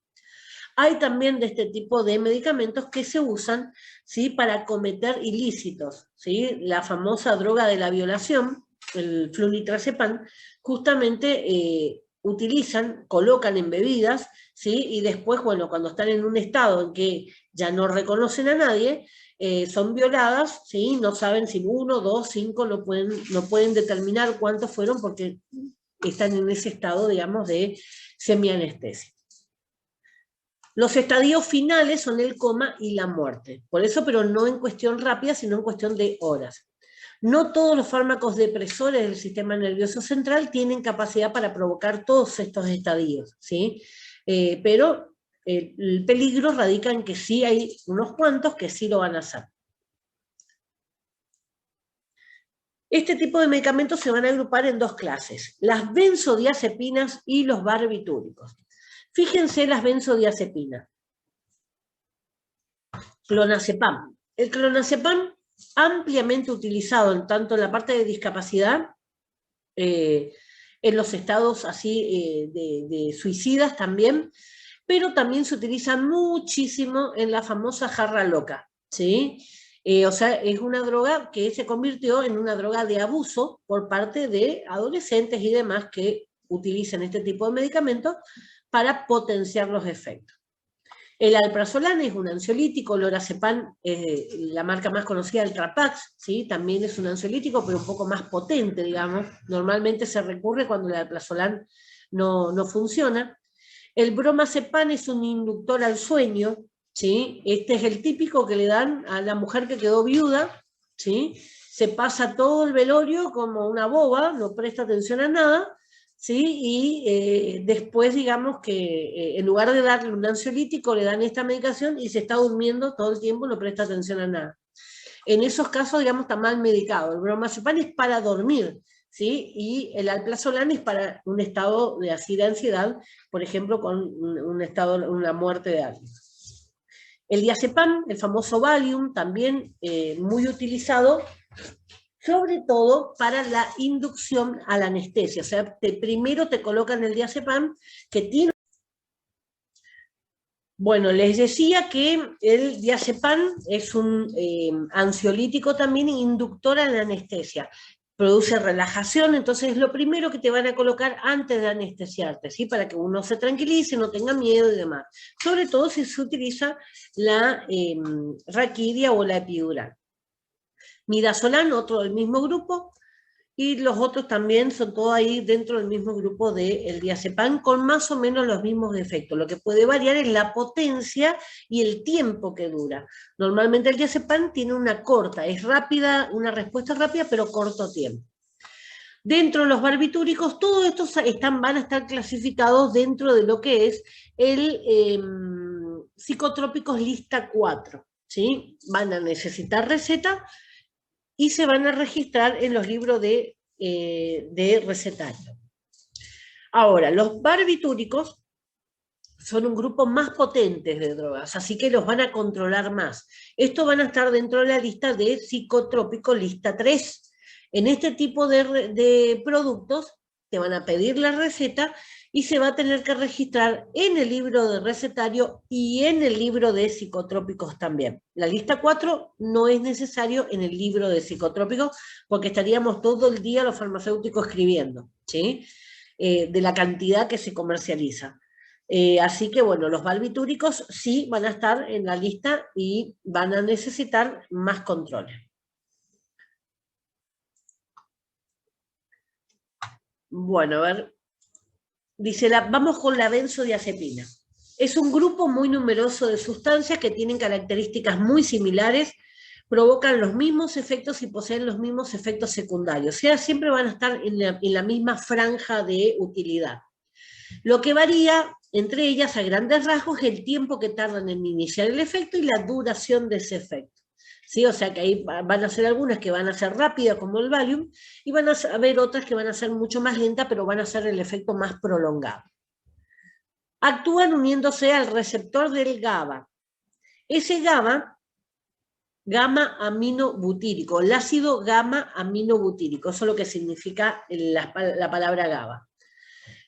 Hay también de este tipo de medicamentos que se usan, ¿sí? Para cometer ilícitos, ¿sí? La famosa droga de la violación, el flunitrazepam, justamente utilizan, colocan en bebidas, ¿sí? Y después, bueno, cuando están en un estado en que ya no reconocen a nadie, son violadas, ¿sí? No saben si 1, 2, 5, no pueden determinar cuántos fueron porque están en ese estado, digamos, de semianestesia. Los estadios finales son el coma y la muerte. Por eso, pero no en cuestión rápida, sino en cuestión de horas. No todos los fármacos depresores del sistema nervioso central tienen capacidad para provocar todos estos estadios, ¿sí? Pero el peligro radica en que sí hay unos cuantos que sí lo van a hacer. Este tipo de medicamentos se van a agrupar en 2 clases, las benzodiazepinas y los barbitúricos. Fíjense las benzodiazepinas. Clonazepam. El clonazepam, ampliamente utilizado tanto en la parte de discapacidad, en los estados así de suicidas también, pero también se utiliza muchísimo en la famosa jarra loca, ¿sí? O sea, es una droga que se convirtió en una droga de abuso por parte de adolescentes y demás que utilizan este tipo de medicamentos para potenciar los efectos. El alprazolam es un ansiolítico, el lorazepam, la marca más conocida, el Trapax, ¿sí? También es un ansiolítico, pero un poco más potente, digamos. Normalmente se recurre cuando el alprazolam no funciona. El bromazepam es un inductor al sueño, ¿sí? Este es el típico que le dan a la mujer que quedó viuda, ¿sí? Se pasa todo el velorio como una boba, no presta atención a nada, ¿sí? Y después, digamos que en lugar de darle un ansiolítico, le dan esta medicación y se está durmiendo todo el tiempo, no presta atención a nada. En esos casos, digamos, está mal medicado. El bromazepam es para dormir, ¿sí? Y el alprazolam es para un estado de ansiedad, por ejemplo, con una muerte de alguien. El diazepam, el famoso Valium, también muy utilizado, sobre todo para la inducción a la anestesia. O sea, primero te colocan el diazepam, que tiene... Bueno, les decía que el diazepam es un ansiolítico también inductor a la anestesia. Produce relajación, entonces es lo primero que te van a colocar antes de anestesiarte, ¿sí? Para que uno se tranquilice, no tenga miedo y demás. Sobre todo si se utiliza la raquidia o la epidural. Midazolam, otro del mismo grupo, y los otros también son todos ahí dentro del mismo grupo del diazepam, con más o menos los mismos efectos. Lo que puede variar es la potencia y el tiempo que dura. Normalmente el diazepam tiene una corta, es rápida, una respuesta rápida, pero corto tiempo. Dentro de los barbitúricos, todos estos van a estar clasificados dentro de lo que es el psicotrópicos lista 4, ¿sí? Van a necesitar receta y se van a registrar en los libros de recetario. Ahora, los barbitúricos son un grupo más potente de drogas, así que los van a controlar más. Estos van a estar dentro de la lista de psicotrópico lista 3. En este tipo de productos te van a pedir la receta y se va a tener que registrar en el libro de recetario y en el libro de psicotrópicos también. La lista 4 no es necesario en el libro de psicotrópicos porque estaríamos todo el día los farmacéuticos escribiendo, ¿sí? De la cantidad que se comercializa. Así que, bueno, los barbitúricos sí van a estar en la lista y van a necesitar más controles. Bueno, a ver, dice, vamos con la benzodiazepina. Es un grupo muy numeroso de sustancias que tienen características muy similares, provocan los mismos efectos y poseen los mismos efectos secundarios. O sea, siempre van a estar en la misma franja de utilidad. Lo que varía entre ellas a grandes rasgos es el tiempo que tardan en iniciar el efecto y la duración de ese efecto. ¿Sí? O sea que ahí van a ser algunas que van a ser rápidas como el Valium y van a haber otras que van a ser mucho más lentas pero van a ser el efecto más prolongado. Actúan uniéndose al receptor del GABA. Ese GABA, gamma-aminobutírico, el ácido gamma-aminobutírico, eso es lo que significa la palabra GABA.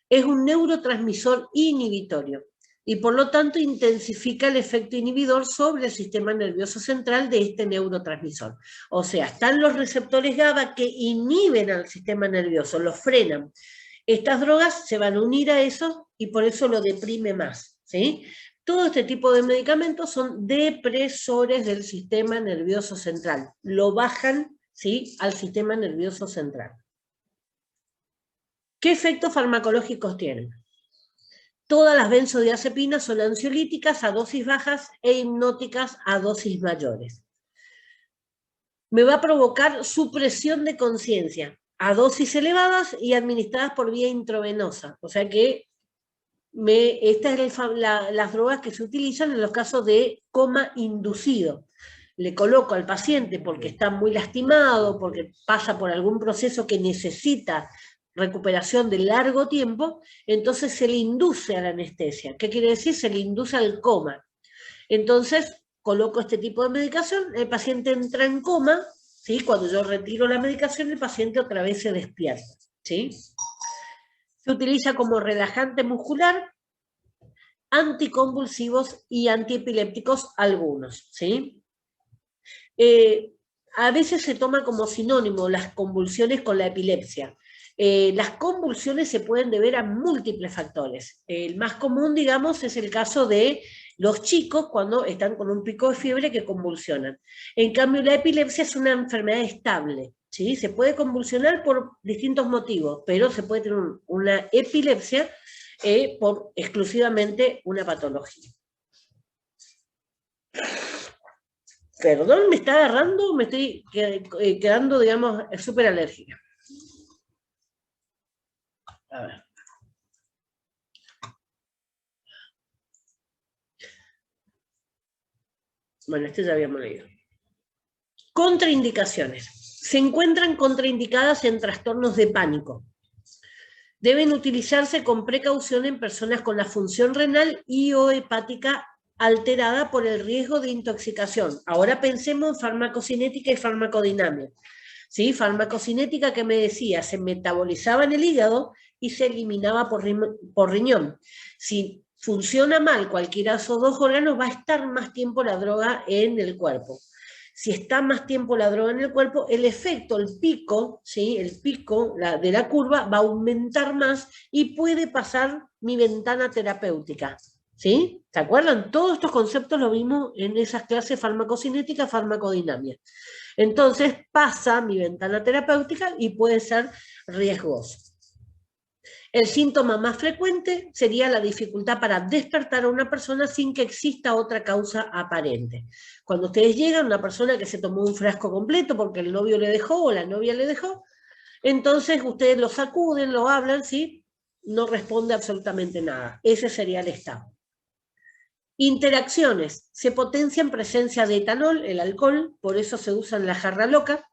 Es un neurotransmisor inhibitorio y por lo tanto intensifica el efecto inhibidor sobre el sistema nervioso central de este neurotransmisor. O sea, están los receptores GABA que inhiben al sistema nervioso, los frenan. Estas drogas se van a unir a eso y por eso lo deprime más, ¿sí? Todo este tipo de medicamentos son depresores del sistema nervioso central. Lo bajan, ¿sí?, al sistema nervioso central. ¿Qué efectos farmacológicos tienen? Todas las benzodiazepinas son ansiolíticas a dosis bajas e hipnóticas a dosis mayores. Me va a provocar supresión de conciencia a dosis elevadas y administradas por vía intravenosa. O sea que estas son las drogas que se utilizan en los casos de coma inducido. Le coloco al paciente porque está muy lastimado, porque pasa por algún proceso que necesita recuperación de largo tiempo, entonces se le induce a la anestesia. ¿Qué quiere decir? Se le induce al coma. Entonces, coloco este tipo de medicación, el paciente entra en coma, ¿sí? Cuando yo retiro la medicación, el paciente otra vez se despierta, ¿sí? Se utiliza como relajante muscular, anticonvulsivos y antiepilépticos algunos, ¿sí? A veces se toma como sinónimo las convulsiones con la epilepsia. Las convulsiones se pueden deber a múltiples factores. El más común, digamos, es el caso de los chicos cuando están con un pico de fiebre que convulsionan. En cambio, la epilepsia es una enfermedad estable, ¿sí? Se puede convulsionar por distintos motivos, pero se puede tener una epilepsia por exclusivamente una patología. Perdón, me está agarrando, me estoy quedando, digamos, súper alérgica. A ver. Bueno, este ya habíamos leído. Contraindicaciones. Se encuentran contraindicadas en trastornos de pánico. Deben utilizarse con precaución en personas con la función renal y o hepática alterada por el riesgo de intoxicación. Ahora pensemos en farmacocinética y farmacodinamia. ¿Sí? Farmacocinética, que me decía, se metabolizaba en el hígado y se eliminaba por riñón. Si funciona mal cualquiera de esos dos órganos, va a estar más tiempo la droga en el cuerpo. Si está más tiempo la droga en el cuerpo, el efecto, el pico, ¿sí?, el pico de la curva va a aumentar más y puede pasar mi ventana terapéutica. ¿Sí? ¿Se acuerdan? Todos estos conceptos los vimos en esas clases farmacocinética, farmacodinamia. Entonces pasa mi ventana terapéutica y puede ser riesgoso. El síntoma más frecuente sería la dificultad para despertar a una persona sin que exista otra causa aparente. Cuando ustedes llegan, una persona que se tomó un frasco completo porque el novio le dejó o la novia le dejó, Entonces ustedes lo sacuden, lo hablan, ¿sí? No responde absolutamente nada. Ese sería el estado. Interacciones. Se potencia en presencia de etanol, el alcohol, por eso se usan la jarra loca,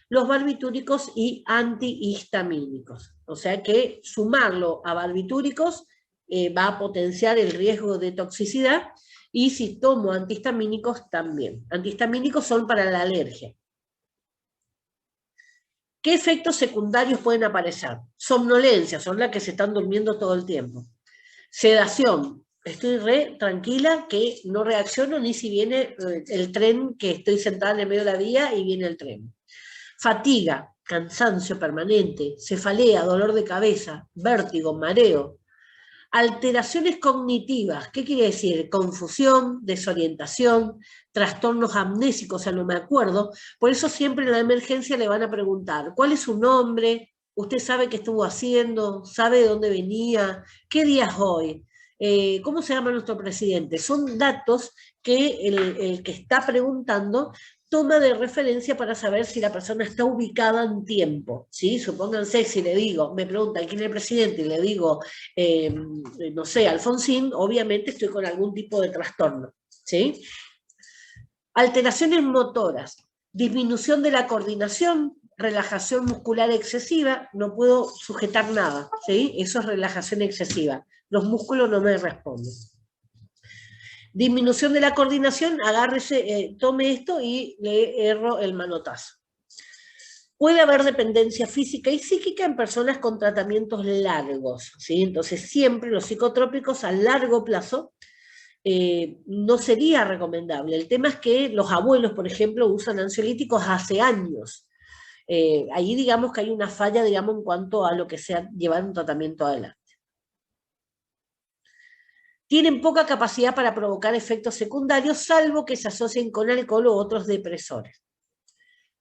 los barbitúricos y antihistamínicos. O sea que sumarlo a barbitúricos va a potenciar el riesgo de toxicidad, y si tomo antihistamínicos también. Antihistamínicos son para la alergia. ¿Qué efectos secundarios pueden aparecer? Somnolencia, son las que se están durmiendo todo el tiempo. Sedación, estoy re tranquila que no reacciono ni si viene el tren, que estoy sentada en el medio de la vía y viene el tren. Fatiga, cansancio permanente, cefalea, dolor de cabeza, vértigo, mareo. Alteraciones cognitivas, ¿qué quiere decir? Confusión, desorientación, trastornos amnésicos, o sea, no me acuerdo. Por eso siempre en la emergencia le van a preguntar, ¿cuál es su nombre? ¿Usted sabe qué estuvo haciendo? ¿Sabe de dónde venía? ¿Qué día es hoy? ¿Cómo se llama nuestro presidente? Son datos que el que está preguntando toma de referencia para saber si la persona está ubicada en tiempo, ¿sí? Supónganse, si le digo, me preguntan quién es el presidente y le digo, no sé, Alfonsín, obviamente estoy con algún tipo de trastorno, ¿sí? Alteraciones motoras, disminución de la coordinación, relajación muscular excesiva, no puedo sujetar nada, ¿sí? Eso es relajación excesiva, los músculos no me responden. Disminución de la coordinación, agárrese, tome esto y le erro el manotazo. Puede haber dependencia física y psíquica en personas con tratamientos largos, ¿sí? Entonces siempre los psicotrópicos a largo plazo no sería recomendable. El tema es que los abuelos, por ejemplo, usan ansiolíticos hace años. Ahí digamos que hay una falla, digamos, en cuanto a lo que sea llevar un tratamiento adelante. Tienen poca capacidad para provocar efectos secundarios, salvo que se asocien con alcohol u otros depresores.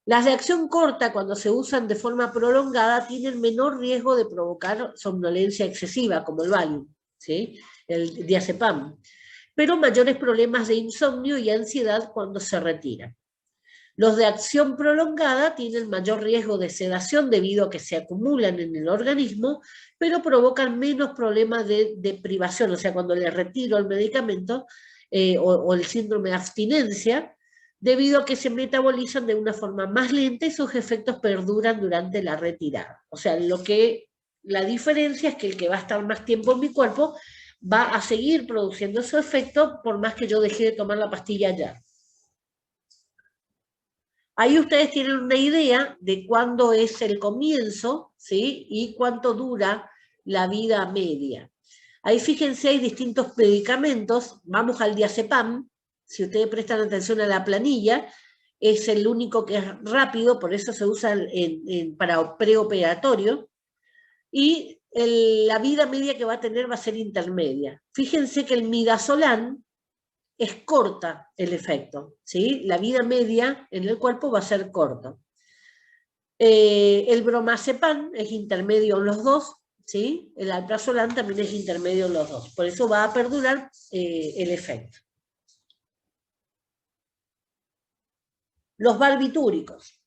Las de acción corta, cuando se usan de forma prolongada, tienen menor riesgo de provocar somnolencia excesiva, como el Valium, ¿sí? El diazepam, pero mayores problemas de insomnio y ansiedad cuando se retiran. Los de acción prolongada tienen mayor riesgo de sedación debido a que se acumulan en el organismo, pero provocan menos problemas de privación, o sea, cuando le retiro el medicamento o el síndrome de abstinencia, debido a que se metabolizan de una forma más lenta y sus efectos perduran durante la retirada. O sea, la diferencia es que el que va a estar más tiempo en mi cuerpo va a seguir produciendo su efecto por más que yo deje de tomar la pastilla ya. Ahí ustedes tienen una idea de cuándo es el comienzo, ¿sí? Y cuánto dura la vida media. Ahí fíjense, hay distintos medicamentos. Vamos al diazepam. Si ustedes prestan atención a la planilla, es el único que es rápido, por eso se usa para preoperatorio. Y la vida media que va a tener va a ser intermedia. Fíjense que el midazolam es corta el efecto, ¿sí? La vida media en el cuerpo va a ser corto. El bromazepam es intermedio en los dos, ¿sí? El alprazolam también es intermedio en los dos. Por eso va a perdurar el efecto. Los barbitúricos.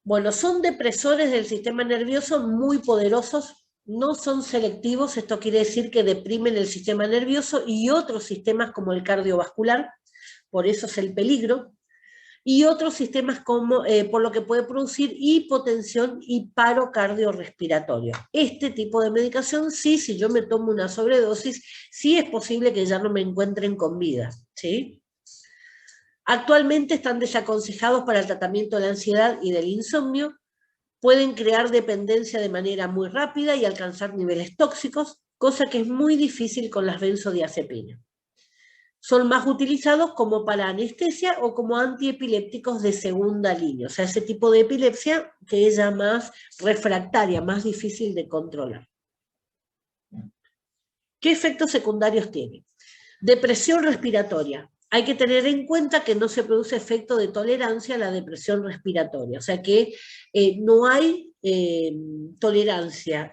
Bueno, son depresores del sistema nervioso muy poderosos, no son selectivos, esto quiere decir que deprimen el sistema nervioso y otros sistemas como el cardiovascular, por eso es el peligro, y otros sistemas como, por lo que puede producir hipotensión y paro cardiorrespiratorio. Este tipo de medicación, sí, si yo me tomo una sobredosis, sí es posible que ya no me encuentren con vida, ¿sí? Actualmente están desaconsejados para el tratamiento de la ansiedad y del insomnio, pueden crear dependencia de manera muy rápida y alcanzar niveles tóxicos, cosa que es muy difícil con las benzodiazepinas. Son más utilizados como para anestesia o como antiepilépticos de segunda línea, o sea, ese tipo de epilepsia que es ya más refractaria, más difícil de controlar. ¿Qué efectos secundarios tiene? Depresión respiratoria. Hay que tener en cuenta que no se produce efecto de tolerancia a la depresión respiratoria, o sea que no hay tolerancia,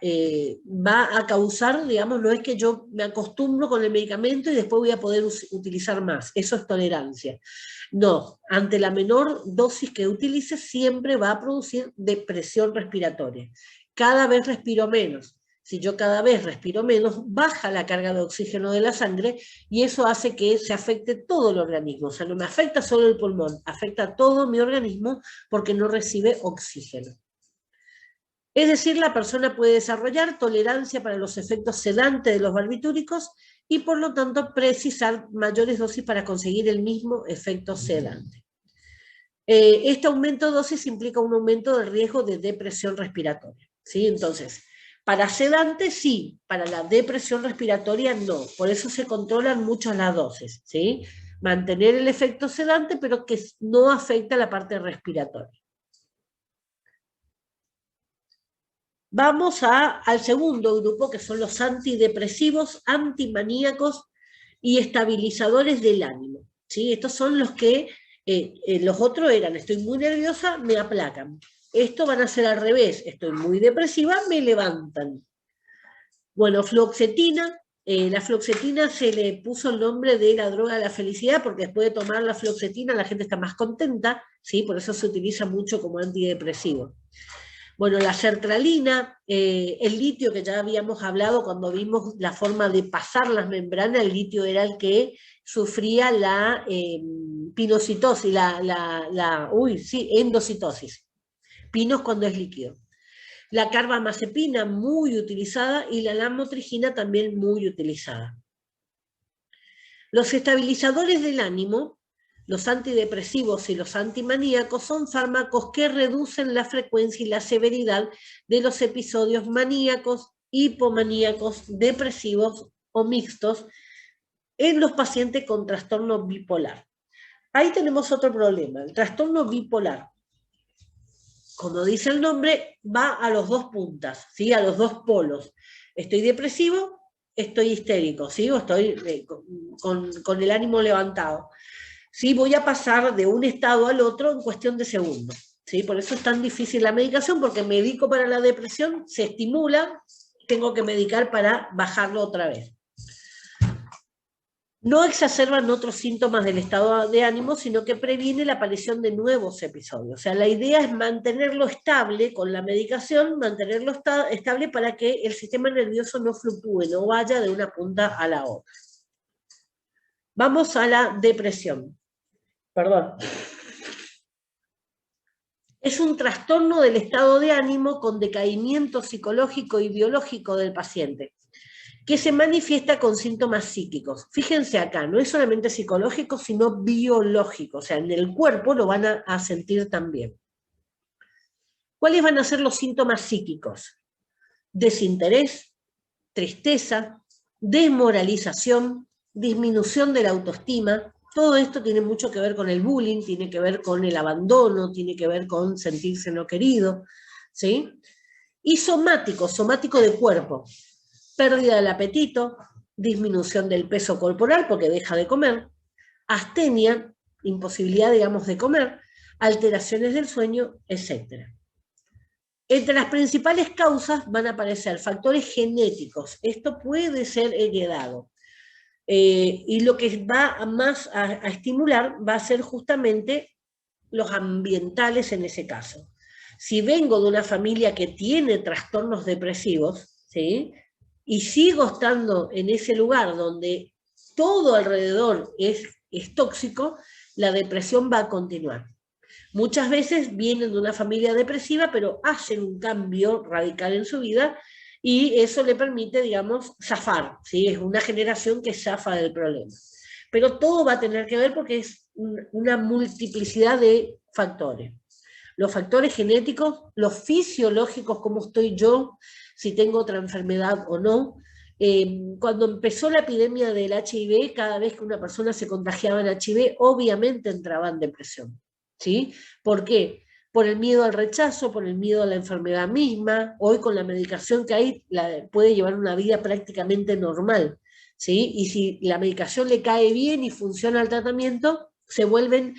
va a causar, digamos, no es que yo me acostumbro con el medicamento y después voy a poder utilizar más, eso es tolerancia. No, ante la menor dosis que utilice siempre va a producir depresión respiratoria. Cada vez respiro menos. Si yo cada vez respiro menos, baja la carga de oxígeno de la sangre y eso hace que se afecte todo el organismo. O sea, no me afecta solo el pulmón, afecta a todo mi organismo porque no recibe oxígeno. Es decir, la persona puede desarrollar tolerancia para los efectos sedantes de los barbitúricos y por lo tanto precisar mayores dosis para conseguir el mismo efecto sedante. Este aumento de dosis implica un aumento del riesgo de depresión respiratoria, ¿sí? Entonces, para sedantes sí, para la depresión respiratoria no, por eso se controlan mucho las dosis, ¿sí? Mantener el efecto sedante, pero que no afecta la parte respiratoria. Vamos al segundo grupo, que son los antidepresivos, antimaníacos y estabilizadores del ánimo, ¿sí? Estos son los que, los otros eran, estoy muy nerviosa, me aplacan. Estos van a ser al revés, estoy muy depresiva, me levantan. Bueno, fluoxetina, la fluoxetina se le puso el nombre de la droga de la felicidad, porque después de tomar la fluoxetina la gente está más contenta, ¿sí? Por eso se utiliza mucho como antidepresivo. Bueno, la sertralina, el litio que ya habíamos hablado cuando vimos la forma de pasar las membranas, el litio era el que sufría la pinocitosis, endocitosis. Pinos cuando es líquido. La carbamazepina muy utilizada y la lamotrigina también muy utilizada. Los estabilizadores del ánimo, los antidepresivos y los antimaníacos son fármacos que reducen la frecuencia y la severidad de los episodios maníacos, hipomaníacos, depresivos o mixtos en los pacientes con trastorno bipolar. Ahí tenemos otro problema, el trastorno bipolar. Como dice el nombre, va a los dos puntas, ¿sí? A los dos polos. Estoy depresivo, estoy histérico, ¿sí? O estoy con el ánimo levantado. ¿Sí? Voy a pasar de un estado al otro en cuestión de segundos, ¿sí? Por eso es tan difícil la medicación, porque medico para la depresión, se estimula, tengo que medicar para bajarlo otra vez. No exacerban otros síntomas del estado de ánimo, sino que previene la aparición de nuevos episodios. O sea, la idea es mantenerlo estable con la medicación, mantenerlo estable para que el sistema nervioso no fluctúe, no vaya de una punta a la otra. Vamos a la depresión. Perdón. Es un trastorno del estado de ánimo con decaimiento psicológico y biológico del paciente, que se manifiesta con síntomas psíquicos. Fíjense acá, no es solamente psicológico, sino biológico, o sea, en el cuerpo lo van a sentir también. ¿Cuáles van a ser los síntomas psíquicos? Desinterés, tristeza, desmoralización, disminución de la autoestima. Todo esto tiene mucho que ver con el bullying, tiene que ver con el abandono, tiene que ver con sentirse no querido, ¿sí? Y somático de cuerpo. Pérdida del apetito, disminución del peso corporal porque deja de comer, astenia, imposibilidad, digamos, de comer, alteraciones del sueño, etc. Entre las principales causas van a aparecer factores genéticos. Esto puede ser heredado. Y lo que va más a estimular va a ser justamente los ambientales en ese caso. Si vengo de una familia que tiene trastornos depresivos, ¿sí? Y sigo estando en ese lugar donde todo alrededor es tóxico, la depresión va a continuar. Muchas veces vienen de una familia depresiva, pero hacen un cambio radical en su vida y eso le permite, digamos, zafar, ¿sí? Es una generación que zafa del problema. Pero todo va a tener que ver porque es una multiplicidad de factores. Los factores genéticos, los fisiológicos, cómo estoy yo, si tengo otra enfermedad o no. Cuando empezó la epidemia del HIV, cada vez que una persona se contagiaba en HIV, obviamente entraba en depresión, ¿sí? ¿Por qué? Por el miedo al rechazo, por el miedo a la enfermedad misma. Hoy con la medicación que hay, puede llevar una vida prácticamente normal, ¿sí? Y si la medicación le cae bien y funciona el tratamiento, se vuelven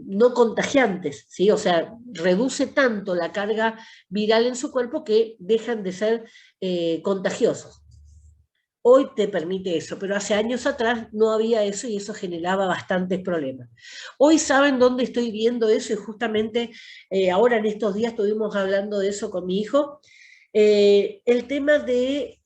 no contagiantes, ¿sí? O sea, reduce tanto la carga viral en su cuerpo que dejan de ser contagiosos. Hoy te permite eso, pero hace años atrás no había eso y eso generaba bastantes problemas. Hoy saben dónde estoy viendo eso y justamente ahora en estos días estuvimos hablando de eso con mi hijo. El tema de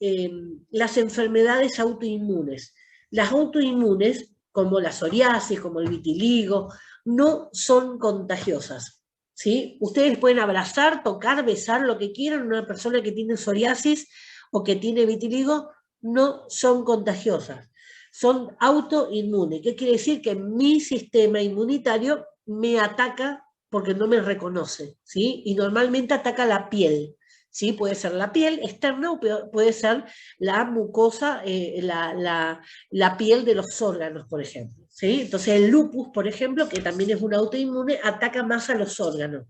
las enfermedades autoinmunes. Las autoinmunes, como la psoriasis, como el vitiligo, no son contagiosas. ¿Sí? Ustedes pueden abrazar, tocar, besar, lo que quieran a una persona que tiene psoriasis o que tiene vitiligo, no son contagiosas, son autoinmunes. ¿Qué quiere decir? Que mi sistema inmunitario me ataca porque no me reconoce, ¿sí? Y normalmente ataca la piel, ¿sí? Puede ser la piel externa o puede ser la mucosa, la piel de los órganos, por ejemplo, ¿sí? Entonces el lupus, por ejemplo, que también es un autoinmune, ataca más a los órganos.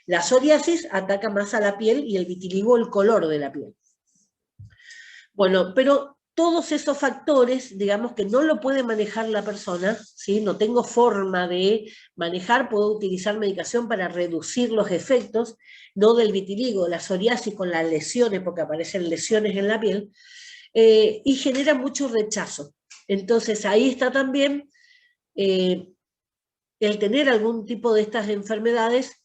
La psoriasis ataca más a la piel y el vitiligo el color de la piel. Bueno, pero todos esos factores, digamos que no lo puede manejar la persona, ¿sí? No tengo forma de manejar, puedo utilizar medicación para reducir los efectos, no del vitiligo, la psoriasis con las lesiones, porque aparecen lesiones en la piel, y genera mucho rechazo. Entonces ahí está también el tener algún tipo de estas enfermedades,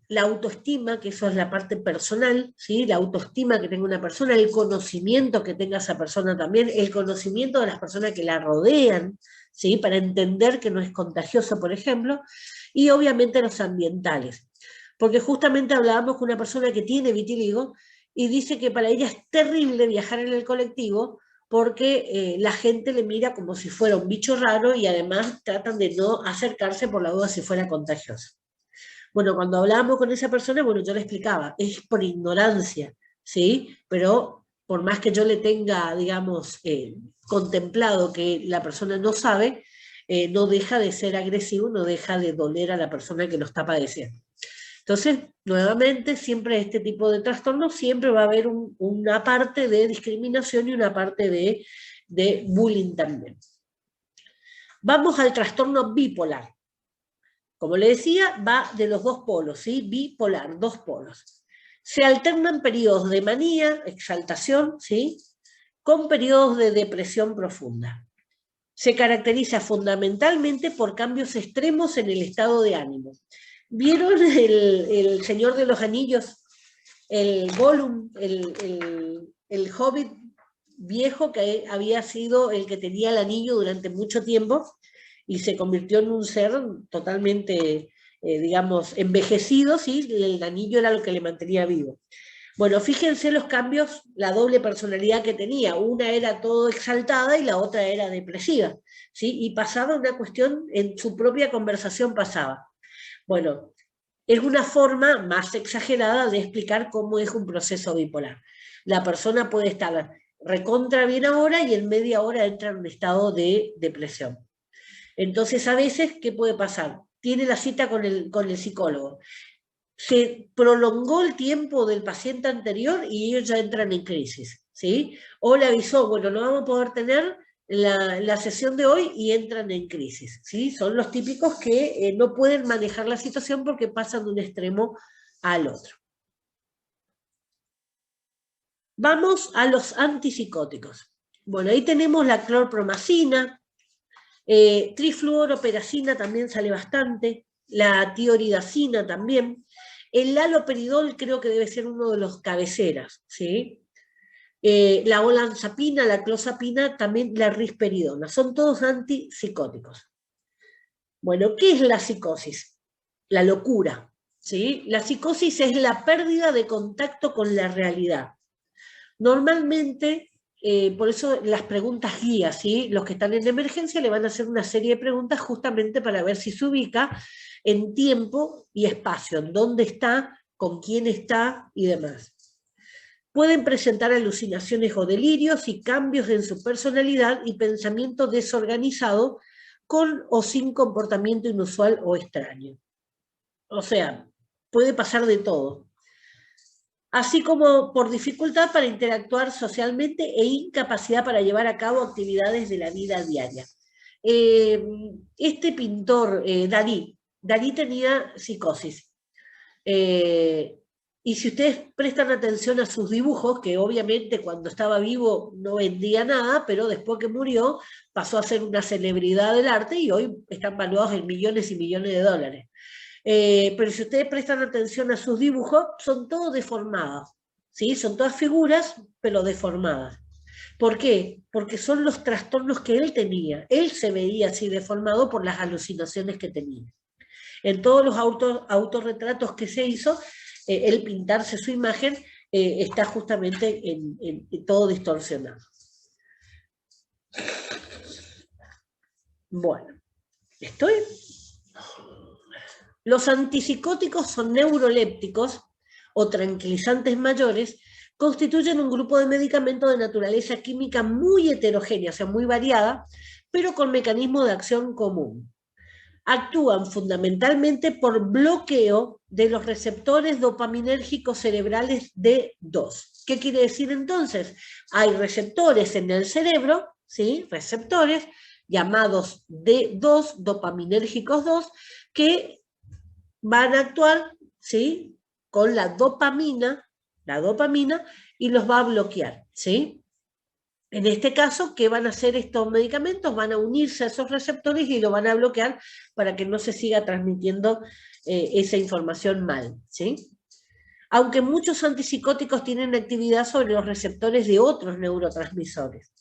la autoestima, que eso es la parte personal, ¿sí? La autoestima que tenga una persona, el conocimiento que tenga esa persona también, el conocimiento de las personas que la rodean, ¿sí? Para entender que no es contagioso, por ejemplo, y obviamente los ambientales. Porque justamente hablábamos con una persona que tiene vitiligo y dice que para ella es terrible viajar en el colectivo porque la gente le mira como si fuera un bicho raro y además tratan de no acercarse por la duda si fuera contagioso. Bueno, cuando hablábamos con esa persona, bueno, yo le explicaba, es por ignorancia, ¿sí? Pero por más que yo le tenga, digamos, contemplado que la persona no sabe, no deja de ser agresivo, no deja de doler a la persona que lo está padeciendo. Entonces, nuevamente, siempre este tipo de trastornos, siempre va a haber una parte de discriminación y una parte de bullying también. Vamos al trastorno bipolar. Como le decía, va de los dos polos, ¿sí? Bipolar, dos polos. Se alternan periodos de manía, exaltación, ¿sí? Con periodos de depresión profunda. Se caracteriza fundamentalmente por cambios extremos en el estado de ánimo. ¿Vieron el Señor de los Anillos? El Gollum, el hobbit viejo que había sido el que tenía el anillo durante mucho tiempo y se convirtió en un ser totalmente, digamos, envejecido, ¿sí? El anillo era lo que le mantenía vivo. Bueno, fíjense los cambios, la doble personalidad que tenía. Una era todo exaltada y la otra era depresiva, ¿sí? Y pasaba una cuestión, en su propia conversación pasaba. Bueno, es una forma más exagerada de explicar cómo es un proceso bipolar. La persona puede estar recontra bien ahora y en media hora entra en un estado de depresión. Entonces, a veces, ¿qué puede pasar? Tiene la cita con el psicólogo. Se prolongó el tiempo del paciente anterior y ellos ya entran en crisis, ¿sí? O le avisó, bueno, no vamos a poder tener la sesión de hoy y entran en crisis, ¿sí? Son los típicos que no pueden manejar la situación porque pasan de un extremo al otro. Vamos a los antipsicóticos. Bueno, ahí tenemos la clorpromacina, trifluoroperacina también sale bastante, la tioridacina también. El haloperidol creo que debe ser uno de los cabeceras, ¿sí? La olanzapina, la clozapina, también la risperidona. Son todos antipsicóticos. Bueno, ¿qué es la psicosis? La locura, ¿sí? La psicosis es la pérdida de contacto con la realidad. Normalmente, por eso las preguntas guías, ¿sí? Los que están en emergencia le van a hacer una serie de preguntas justamente para ver si se ubica en tiempo y espacio, en dónde está, con quién está y demás. Pueden presentar alucinaciones o delirios y cambios en su personalidad y pensamiento desorganizado con o sin comportamiento inusual o extraño. O sea, puede pasar de todo. Así como por dificultad para interactuar socialmente e incapacidad para llevar a cabo actividades de la vida diaria. este pintor, Dalí tenía psicosis. Y si ustedes prestan atención a sus dibujos, que obviamente cuando estaba vivo no vendía nada, pero después que murió pasó a ser una celebridad del arte y hoy están valuados en millones y millones de dólares. Pero si ustedes prestan atención a sus dibujos, son todos deformados, ¿sí? Son todas figuras, pero deformadas. ¿Por qué? Porque son los trastornos que él tenía. Él se veía así deformado por las alucinaciones que tenía. En todos los autorretratos que se hizo, el pintarse su imagen está justamente en todo distorsionado. Bueno, ¿estoy? Los antipsicóticos son neurolépticos o tranquilizantes mayores, constituyen un grupo de medicamentos de naturaleza química muy heterogénea, o sea, muy variada, pero con mecanismo de acción común. Actúan fundamentalmente por bloqueo de los receptores dopaminérgicos cerebrales D2. ¿Qué quiere decir entonces? Hay receptores en el cerebro, ¿sí? Receptores llamados D2, dopaminérgicos 2, que van a actuar, ¿sí? Con la dopamina, y los va a bloquear, ¿sí? En este caso, ¿qué van a hacer estos medicamentos? Van a unirse a esos receptores y lo van a bloquear para que no se siga transmitiendo esa información mal, ¿sí? Aunque muchos antipsicóticos tienen actividad sobre los receptores de otros neurotransmisores.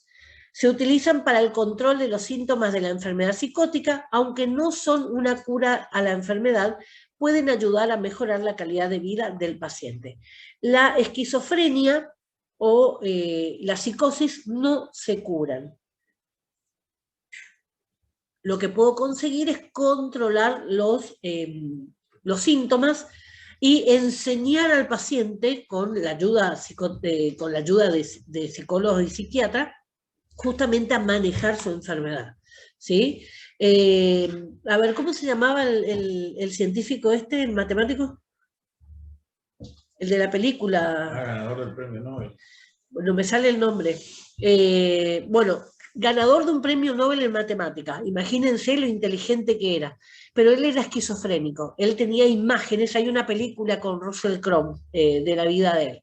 Se utilizan para el control de los síntomas de la enfermedad psicótica, aunque no son una cura a la enfermedad, pueden ayudar a mejorar la calidad de vida del paciente. La esquizofrenia o la psicosis no se curan. Lo que puedo conseguir es controlar los síntomas y enseñar al paciente con la ayuda de psicólogos y psiquiatras justamente a manejar su enfermedad, ¿sí? A ver, ¿cómo se llamaba el científico este, el matemático? El de la película. Ganador del premio Nobel. No me sale el nombre. Bueno, ganador de un premio Nobel en matemáticas. Imagínense lo inteligente que era. Pero él era esquizofrénico. Él tenía imágenes. Hay una película con Russell Crowe de la vida de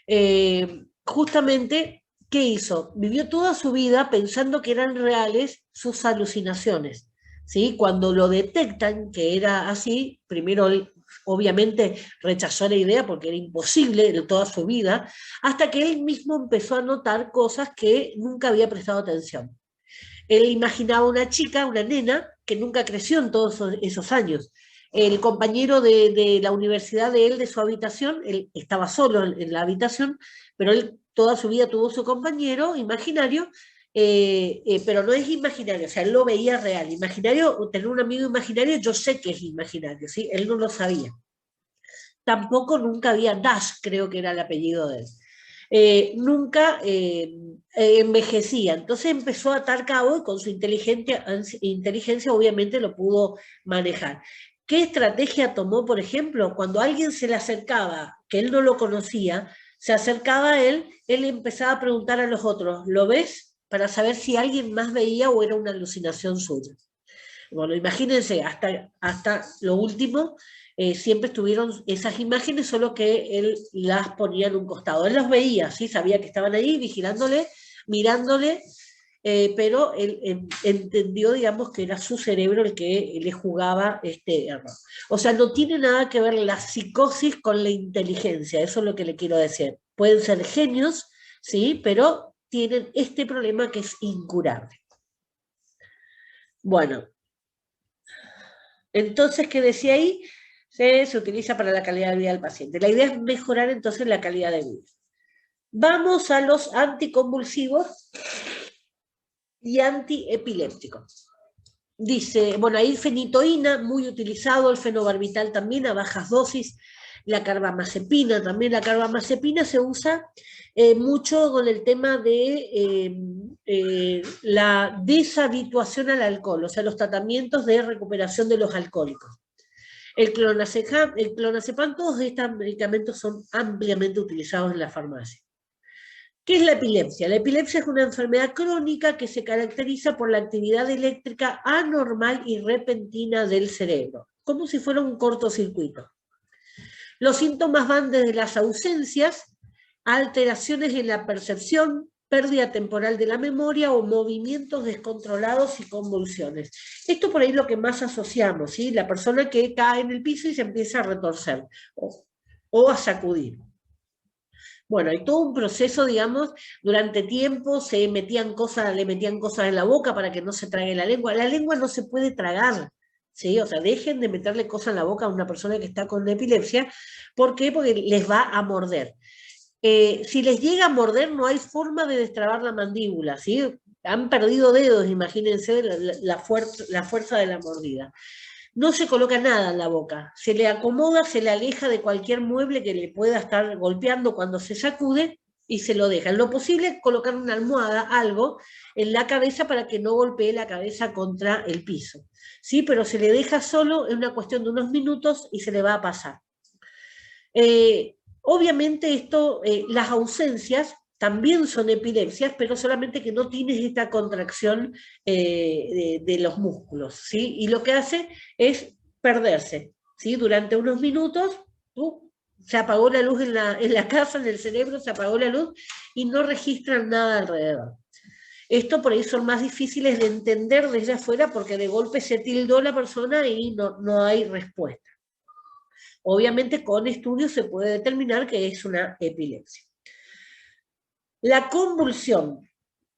él. Justamente, ¿qué hizo? Vivió toda su vida pensando que eran reales sus alucinaciones, ¿sí? Cuando lo detectan que era así, primero obviamente rechazó la idea porque era imposible de toda su vida, hasta que él mismo empezó a notar cosas que nunca había prestado atención. Él imaginaba una chica, una nena, que nunca creció en todos esos años. El compañero de la universidad de él, de su habitación, él estaba solo en la habitación, pero él toda su vida tuvo su compañero imaginario, pero no es imaginario, o sea, él lo veía real. Imaginario, tener un amigo imaginario, yo sé que es imaginario, ¿sí? Él no lo sabía. Tampoco nunca había Dash, creo que era el apellido de él. Nunca envejecía. Entonces empezó a atar cabo y con su inteligencia obviamente lo pudo manejar. ¿Qué estrategia tomó, por ejemplo? Cuando alguien se le acercaba, que él no lo conocía, se acercaba a él, él empezaba a preguntar a los otros, ¿lo ves? Para saber si alguien más veía o era una alucinación suya. Bueno, imagínense, hasta lo último, siempre estuvieron esas imágenes, solo que él las ponía en un costado. Él los veía, ¿sí? Sabía que estaban ahí vigilándole, mirándole, pero él entendió, digamos, que era su cerebro el que le jugaba este error. O sea, no tiene nada que ver la psicosis con la inteligencia, eso es lo que le quiero decir. Pueden ser genios, ¿sí? Pero tienen este problema que es incurable. Bueno, entonces, ¿qué decía ahí? Se utiliza para la calidad de vida del paciente. La idea es mejorar entonces la calidad de vida. Vamos a los anticonvulsivos y antiepilépticos. Dice, bueno, ahí fenitoína, muy utilizado, el fenobarbital también a bajas dosis, la carbamazepina también. La carbamazepina se usa mucho con el tema de la deshabituación al alcohol, o sea, los tratamientos de recuperación de los alcohólicos. El clonazepam, todos estos medicamentos son ampliamente utilizados en la farmacia. ¿Qué es la epilepsia? La epilepsia es una enfermedad crónica que se caracteriza por la actividad eléctrica anormal y repentina del cerebro, como si fuera un cortocircuito. Los síntomas van desde las ausencias a alteraciones en la percepción, pérdida temporal de la memoria o movimientos descontrolados y convulsiones. Esto por ahí es lo que más asociamos, ¿sí? La persona que cae en el piso y se empieza a retorcer o a sacudir. Bueno, hay todo un proceso, digamos, durante tiempo le metían cosas en la boca para que no se trague la lengua. La lengua no se puede tragar, ¿sí? O sea, dejen de meterle cosas en la boca a una persona que está con epilepsia. ¿Por qué? Porque les va a morder. Si les llega a morder, no hay forma de destrabar la mandíbula, ¿sí? Han perdido dedos, imagínense la fuerza de la mordida. No se coloca nada en la boca, se le acomoda, se le aleja de cualquier mueble que le pueda estar golpeando cuando se sacude y se lo deja. En lo posible, colocar una almohada, algo, en la cabeza para que no golpee la cabeza contra el piso. ¿Sí? Pero se le deja solo en una cuestión de unos minutos y se le va a pasar. Obviamente las ausencias también son epilepsias, pero solamente que no tienes esta contracción de los músculos, ¿sí? Y lo que hace es perderse, ¿sí? Durante unos minutos, se apagó la luz en la casa, en el cerebro, se apagó la luz y no registran nada alrededor. Esto por ahí son más difíciles de entender desde afuera porque de golpe se tildó la persona y no hay respuesta. Obviamente con estudios se puede determinar que es una epilepsia. La convulsión.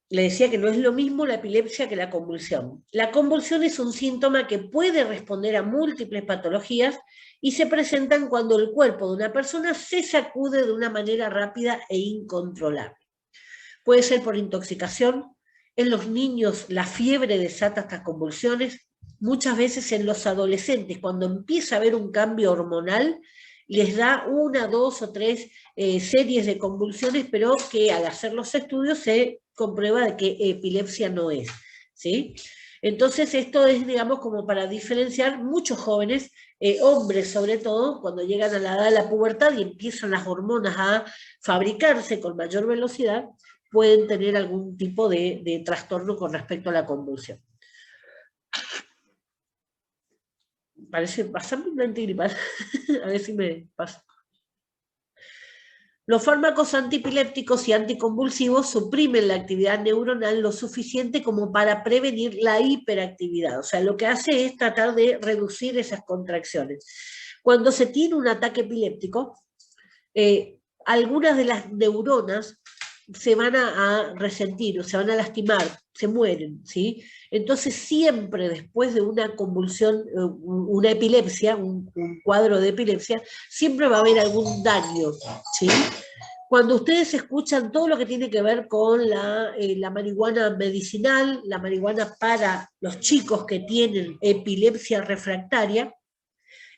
Le decía que no es lo mismo la epilepsia que la convulsión. La convulsión es un síntoma que puede responder a múltiples patologías y se presentan cuando el cuerpo de una persona se sacude de una manera rápida e incontrolable. Puede ser por intoxicación. En los niños la fiebre desata estas convulsiones. Muchas veces en los adolescentes, cuando empieza a haber un cambio hormonal, les da 1, 2 o 3 series de convulsiones, pero que al hacer los estudios se comprueba de que epilepsia no es, ¿sí? Entonces esto es, digamos, como para diferenciar muchos jóvenes, hombres sobre todo, cuando llegan a la edad de la pubertad y empiezan las hormonas a fabricarse con mayor velocidad, pueden tener algún tipo de trastorno con respecto a la convulsión. Parece bastante un antigripal. A ver si me pasa. Los fármacos antipilépticos y anticonvulsivos suprimen la actividad neuronal lo suficiente como para prevenir la hiperactividad. O sea, lo que hace es tratar de reducir esas contracciones. Cuando se tiene un ataque epiléptico, algunas de las neuronas se van a resentir, o se van a lastimar, se mueren, ¿sí? Entonces siempre después de una convulsión, una epilepsia, un cuadro de epilepsia, siempre va a haber algún daño, ¿sí? Cuando ustedes escuchan todo lo que tiene que ver con la marihuana medicinal, la marihuana para los chicos que tienen epilepsia refractaria,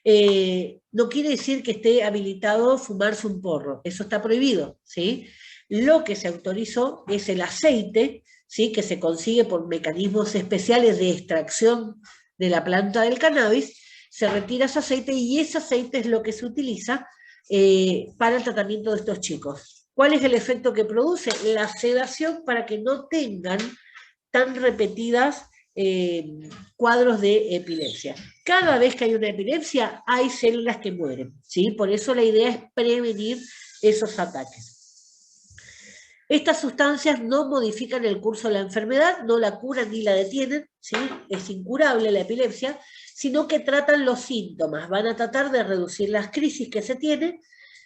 no quiere decir que esté habilitado fumarse un porro, eso está prohibido, ¿sí? Lo que se autorizó es el aceite, ¿sí? Que se consigue por mecanismos especiales de extracción de la planta del cannabis, se retira ese aceite y ese aceite es lo que se utiliza para el tratamiento de estos chicos. ¿Cuál es el efecto que produce? La sedación para que no tengan tan repetidas cuadros de epilepsia. Cada vez que hay una epilepsia, hay células que mueren, ¿sí? Por eso la idea es prevenir esos ataques. Estas sustancias no modifican el curso de la enfermedad, no la curan ni la detienen, ¿sí? Es incurable la epilepsia, sino que tratan los síntomas, van a tratar de reducir las crisis que se tienen,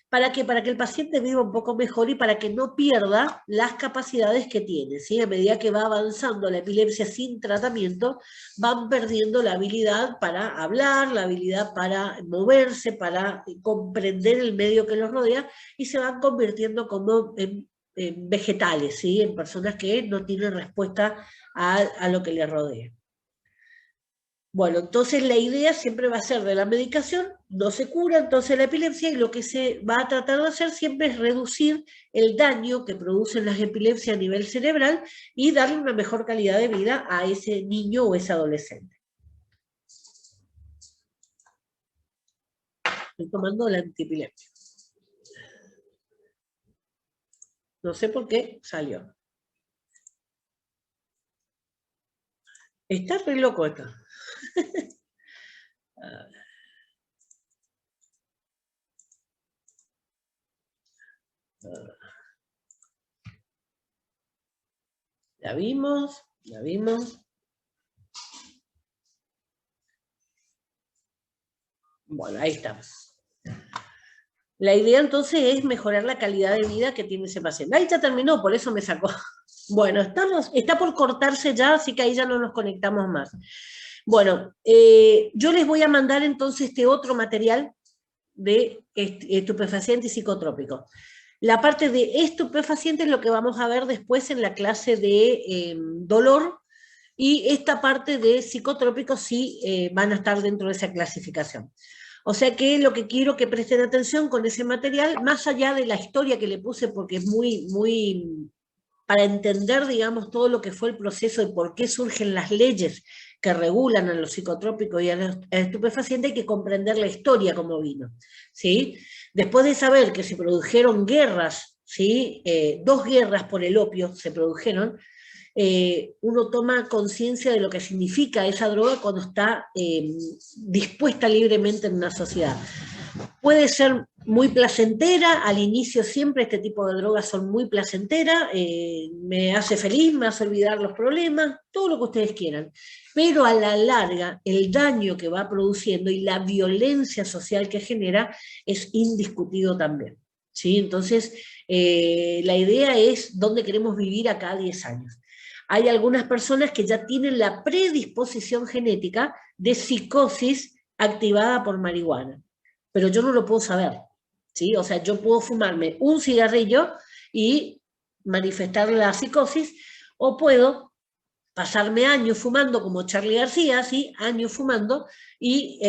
para que el paciente viva un poco mejor y para que no pierda las capacidades que tiene, ¿sí? A medida que va avanzando la epilepsia sin tratamiento, van perdiendo la habilidad para hablar, la habilidad para moverse, para comprender el medio que los rodea, y se van convirtiendo como en vegetales, ¿sí? En personas que no tienen respuesta a lo que les rodea. Bueno, entonces la idea siempre va a ser de la medicación, no se cura entonces la epilepsia y lo que se va a tratar de hacer siempre es reducir el daño que producen las epilepsias a nivel cerebral y darle una mejor calidad de vida a ese niño o ese adolescente. Estoy tomando el antiepiléptico. No sé por qué salió. Está re loco esto. La vimos, la vimos. Bueno, ahí estamos. La idea entonces es mejorar la calidad de vida que tiene ese paciente. Ahí ya terminó, por eso me sacó. Bueno, está por cortarse ya, así que ahí ya no nos conectamos más. Bueno, yo les voy a mandar entonces este otro material de estupefacientes y psicotrópicos. La parte de estupefacientes es lo que vamos a ver después en la clase de dolor, y esta parte de psicotrópicos sí van a estar dentro de esa clasificación. O sea que lo que quiero que presten atención con ese material, más allá de la historia que le puse, porque es muy para entender, digamos, todo lo que fue el proceso y por qué surgen las leyes que regulan a los psicotrópicos y a los estupefacientes, hay que comprender la historia como vino, ¿sí? Después de saber que se produjeron guerras, ¿sí? 2 guerras por el opio se produjeron, uno toma conciencia de lo que significa esa droga cuando está dispuesta libremente en una sociedad. Puede ser muy placentera, al inicio siempre este tipo de drogas son muy placenteras, me hace feliz, me hace olvidar los problemas, todo lo que ustedes quieran, pero a la larga el daño que va produciendo y la violencia social que genera es indiscutido también, ¿sí? Entonces, la idea es dónde queremos vivir acá a 10 años. Hay algunas personas que ya tienen la predisposición genética de psicosis activada por marihuana, pero yo no lo puedo saber, ¿sí? O sea, yo puedo fumarme un cigarrillo y manifestar la psicosis, o puedo pasarme años fumando como Charly García, ¿sí? Años fumando, y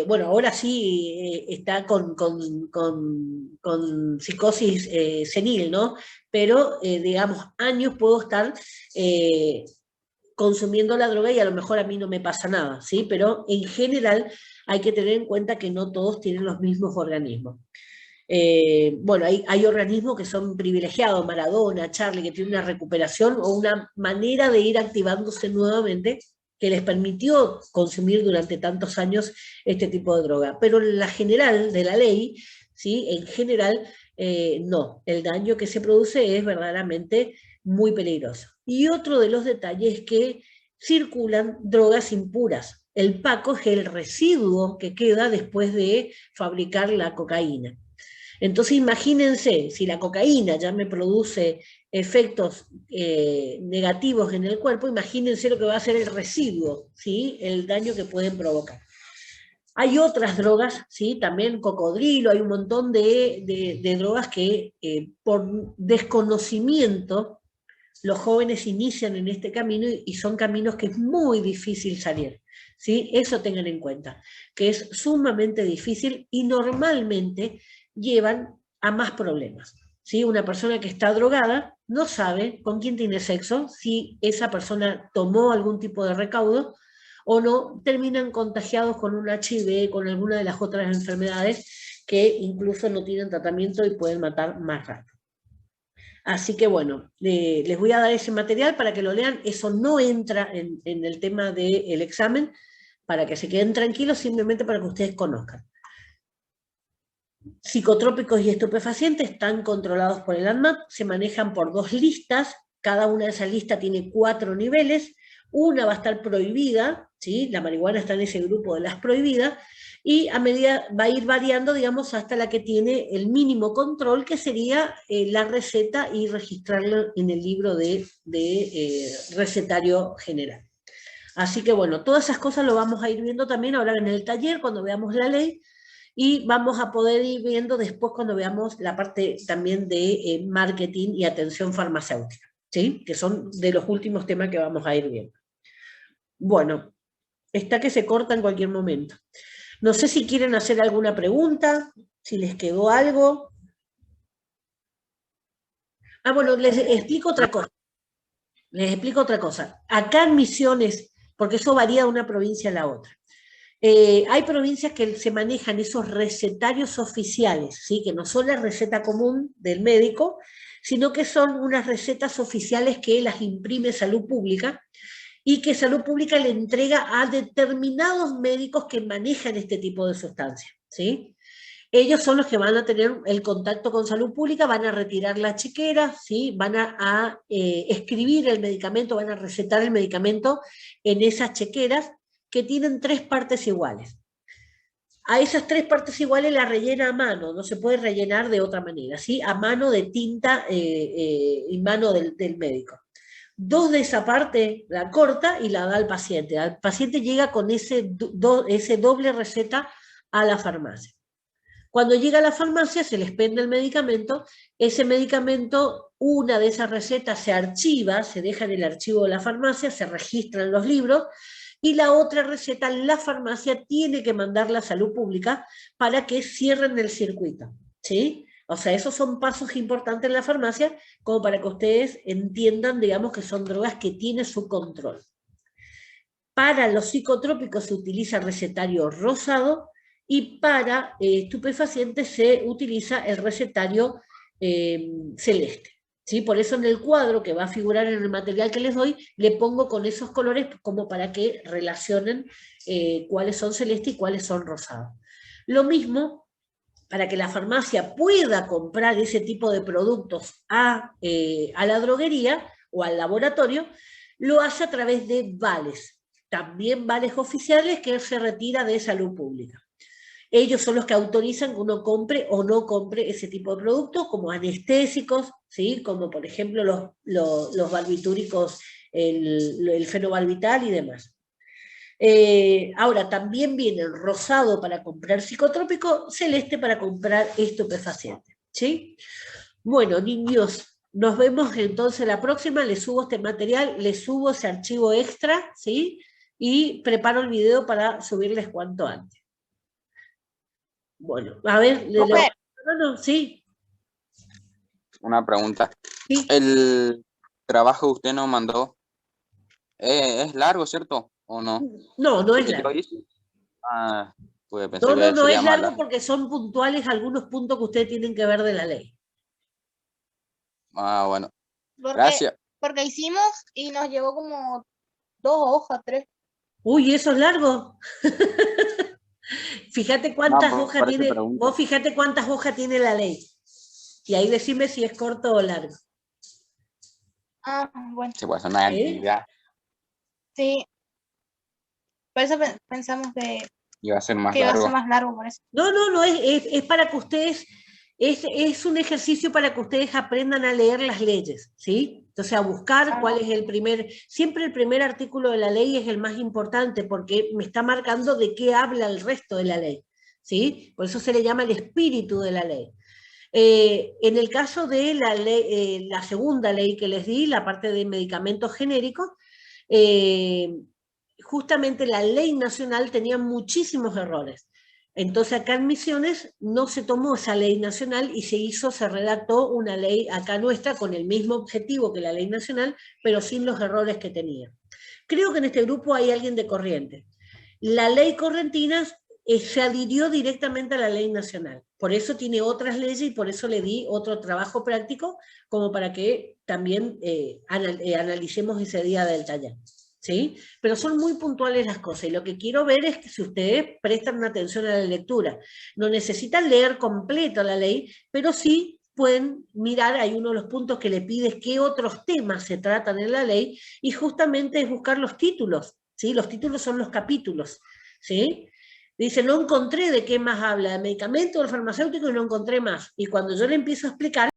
bueno, ahora sí está con psicosis senil, ¿no? Pero, digamos, años puedo estar consumiendo la droga y a lo mejor a mí no me pasa nada, ¿sí? Pero en general hay que tener en cuenta que no todos tienen los mismos organismos. Bueno, hay organismos que son privilegiados, Maradona, Charlie, que tienen una recuperación o una manera de ir activándose nuevamente que les permitió consumir durante tantos años este tipo de droga. Pero la general de la ley, ¿sí? En general, no. El daño que se produce es verdaderamente muy peligroso. Y otro de los detalles es que circulan drogas impuras. El paco es el residuo que queda después de fabricar la cocaína. Entonces imagínense, si la cocaína ya me produce efectos negativos en el cuerpo, imagínense lo que va a ser el residuo, ¿sí? El daño que pueden provocar. Hay otras drogas, ¿sí? También cocodrilo, hay un montón de drogas que por desconocimiento los jóvenes inician en este camino y son caminos que es muy difícil salir, ¿sí? Eso tengan en cuenta, que es sumamente difícil y normalmente llevan a más problemas, ¿sí? Una persona que está drogada no sabe con quién tiene sexo, si esa persona tomó algún tipo de recaudo o no, terminan contagiados con un HIV, con alguna de las otras enfermedades que incluso no tienen tratamiento y pueden matar más rápido. Así que bueno, les voy a dar ese material para que lo lean. Eso no entra en el tema del examen, para que se queden tranquilos, simplemente para que ustedes conozcan. Psicotrópicos y estupefacientes están controlados por el ANMAT, se manejan por 2 listas, cada una de esas listas tiene 4 niveles, una va a estar prohibida, ¿sí? La marihuana está en ese grupo de las prohibidas, y a medida va a ir variando, digamos, hasta la que tiene el mínimo control, que sería la receta y registrarlo en el libro de recetario general. Así que bueno, todas esas cosas lo vamos a ir viendo también ahora en el taller, cuando veamos la ley, y vamos a poder ir viendo después cuando veamos la parte también de marketing y atención farmacéutica, ¿sí? Que son de los últimos temas que vamos a ir viendo. Bueno, está que se corta en cualquier momento. No sé si quieren hacer alguna pregunta, si les quedó algo. Ah, bueno, les explico otra cosa. Les explico otra cosa. Acá en Misiones, porque eso varía de una provincia a la otra. Hay provincias que se manejan esos recetarios oficiales, ¿sí? Que no son la receta común del médico, sino que son unas recetas oficiales que las imprime Salud Pública, y que Salud Pública le entrega a determinados médicos que manejan este tipo de sustancias, ¿sí? Ellos son los que van a tener el contacto con Salud Pública, van a retirar la chequera, ¿sí? Van a escribir el medicamento, van a recetar el medicamento en esas chequeras que tienen 3 partes iguales. A esas 3 partes iguales la rellena a mano, no se puede rellenar de otra manera, ¿sí? A mano de tinta y mano del médico. 2 de esa parte la corta y la da al paciente. Al paciente llega con ese doble receta a la farmacia. Cuando llega a la farmacia se les pende el medicamento, ese medicamento, una de esas recetas se archiva, se deja en el archivo de la farmacia, se registran los libros, y la otra receta la farmacia tiene que mandarla a Salud Pública para que cierren el circuito, ¿sí? O sea, esos son pasos importantes en la farmacia, como para que ustedes entiendan, digamos, que son drogas que tienen su control. Para los psicotrópicos se utiliza recetario rosado, y para estupefacientes se utiliza el recetario celeste, ¿sí? Por eso en el cuadro que va a figurar en el material que les doy, le pongo con esos colores como para que relacionen cuáles son celeste y cuáles son rosados. Lo mismo, para que la farmacia pueda comprar ese tipo de productos a la droguería o al laboratorio, lo hace a través de vales, también vales oficiales que se retira de Salud Pública. Ellos son los que autorizan que uno compre o no compre ese tipo de productos, como anestésicos, ¿sí? Como por ejemplo los barbitúricos, el fenobarbital y demás. Ahora, también viene el rosado para comprar psicotrópico, celeste para comprar estupefaciente, ¿sí? Bueno, niños, nos vemos entonces la próxima. Les subo este material, les subo ese archivo extra, ¿sí? Y preparo el video para subirles cuanto antes. Bueno, a ver, sí. Una pregunta. Sí. El trabajo que usted nos mandó es largo, ¿cierto? ¿O no? No, no es largo. Pues pensé que no sería es más largo porque son puntuales algunos puntos que ustedes tienen que ver de la ley. Bueno. Gracias. Porque hicimos y nos llevó como 2 hojas, 3. Uy, ¿eso es largo? Fíjate cuántas hojas tiene, vos fíjate cuántas hojas tiene la ley. Y ahí decime si es corto o largo. Ah, bueno. Sí, pues una actividad. Sí. Por eso pensamos que iba a ser más largo. Iba a ser más largo por eso. No, es para que ustedes, es un ejercicio para que ustedes aprendan a leer las leyes, ¿sí? Entonces a buscar cuál es siempre el primer artículo de la ley es el más importante, porque me está marcando de qué habla el resto de la ley, ¿sí? Por eso se le llama el espíritu de la ley. En el caso de la ley, la segunda ley que les di, la parte de medicamentos genéricos, justamente la ley nacional tenía muchísimos errores. Entonces acá en Misiones no se tomó esa ley nacional y se redactó una ley acá nuestra con el mismo objetivo que la ley nacional, pero sin los errores que tenía. Creo que en este grupo hay alguien de Corrientes. La ley correntina se adhirió directamente a la ley nacional. Por eso tiene otras leyes y por eso le di otro trabajo práctico, como para que también analicemos ese día del taller. ¿Sí? Pero son muy puntuales las cosas, y lo que quiero ver es que si ustedes prestan atención a la lectura, no necesitan leer completo la ley, pero sí pueden mirar, hay uno de los puntos que le pide qué otros temas se tratan en la ley, y justamente es buscar los títulos, ¿sí? Los títulos son los capítulos, ¿sí? Dice, no encontré de qué más habla, de medicamento, del farmacéutico, y no encontré más, y cuando yo le empiezo a explicar,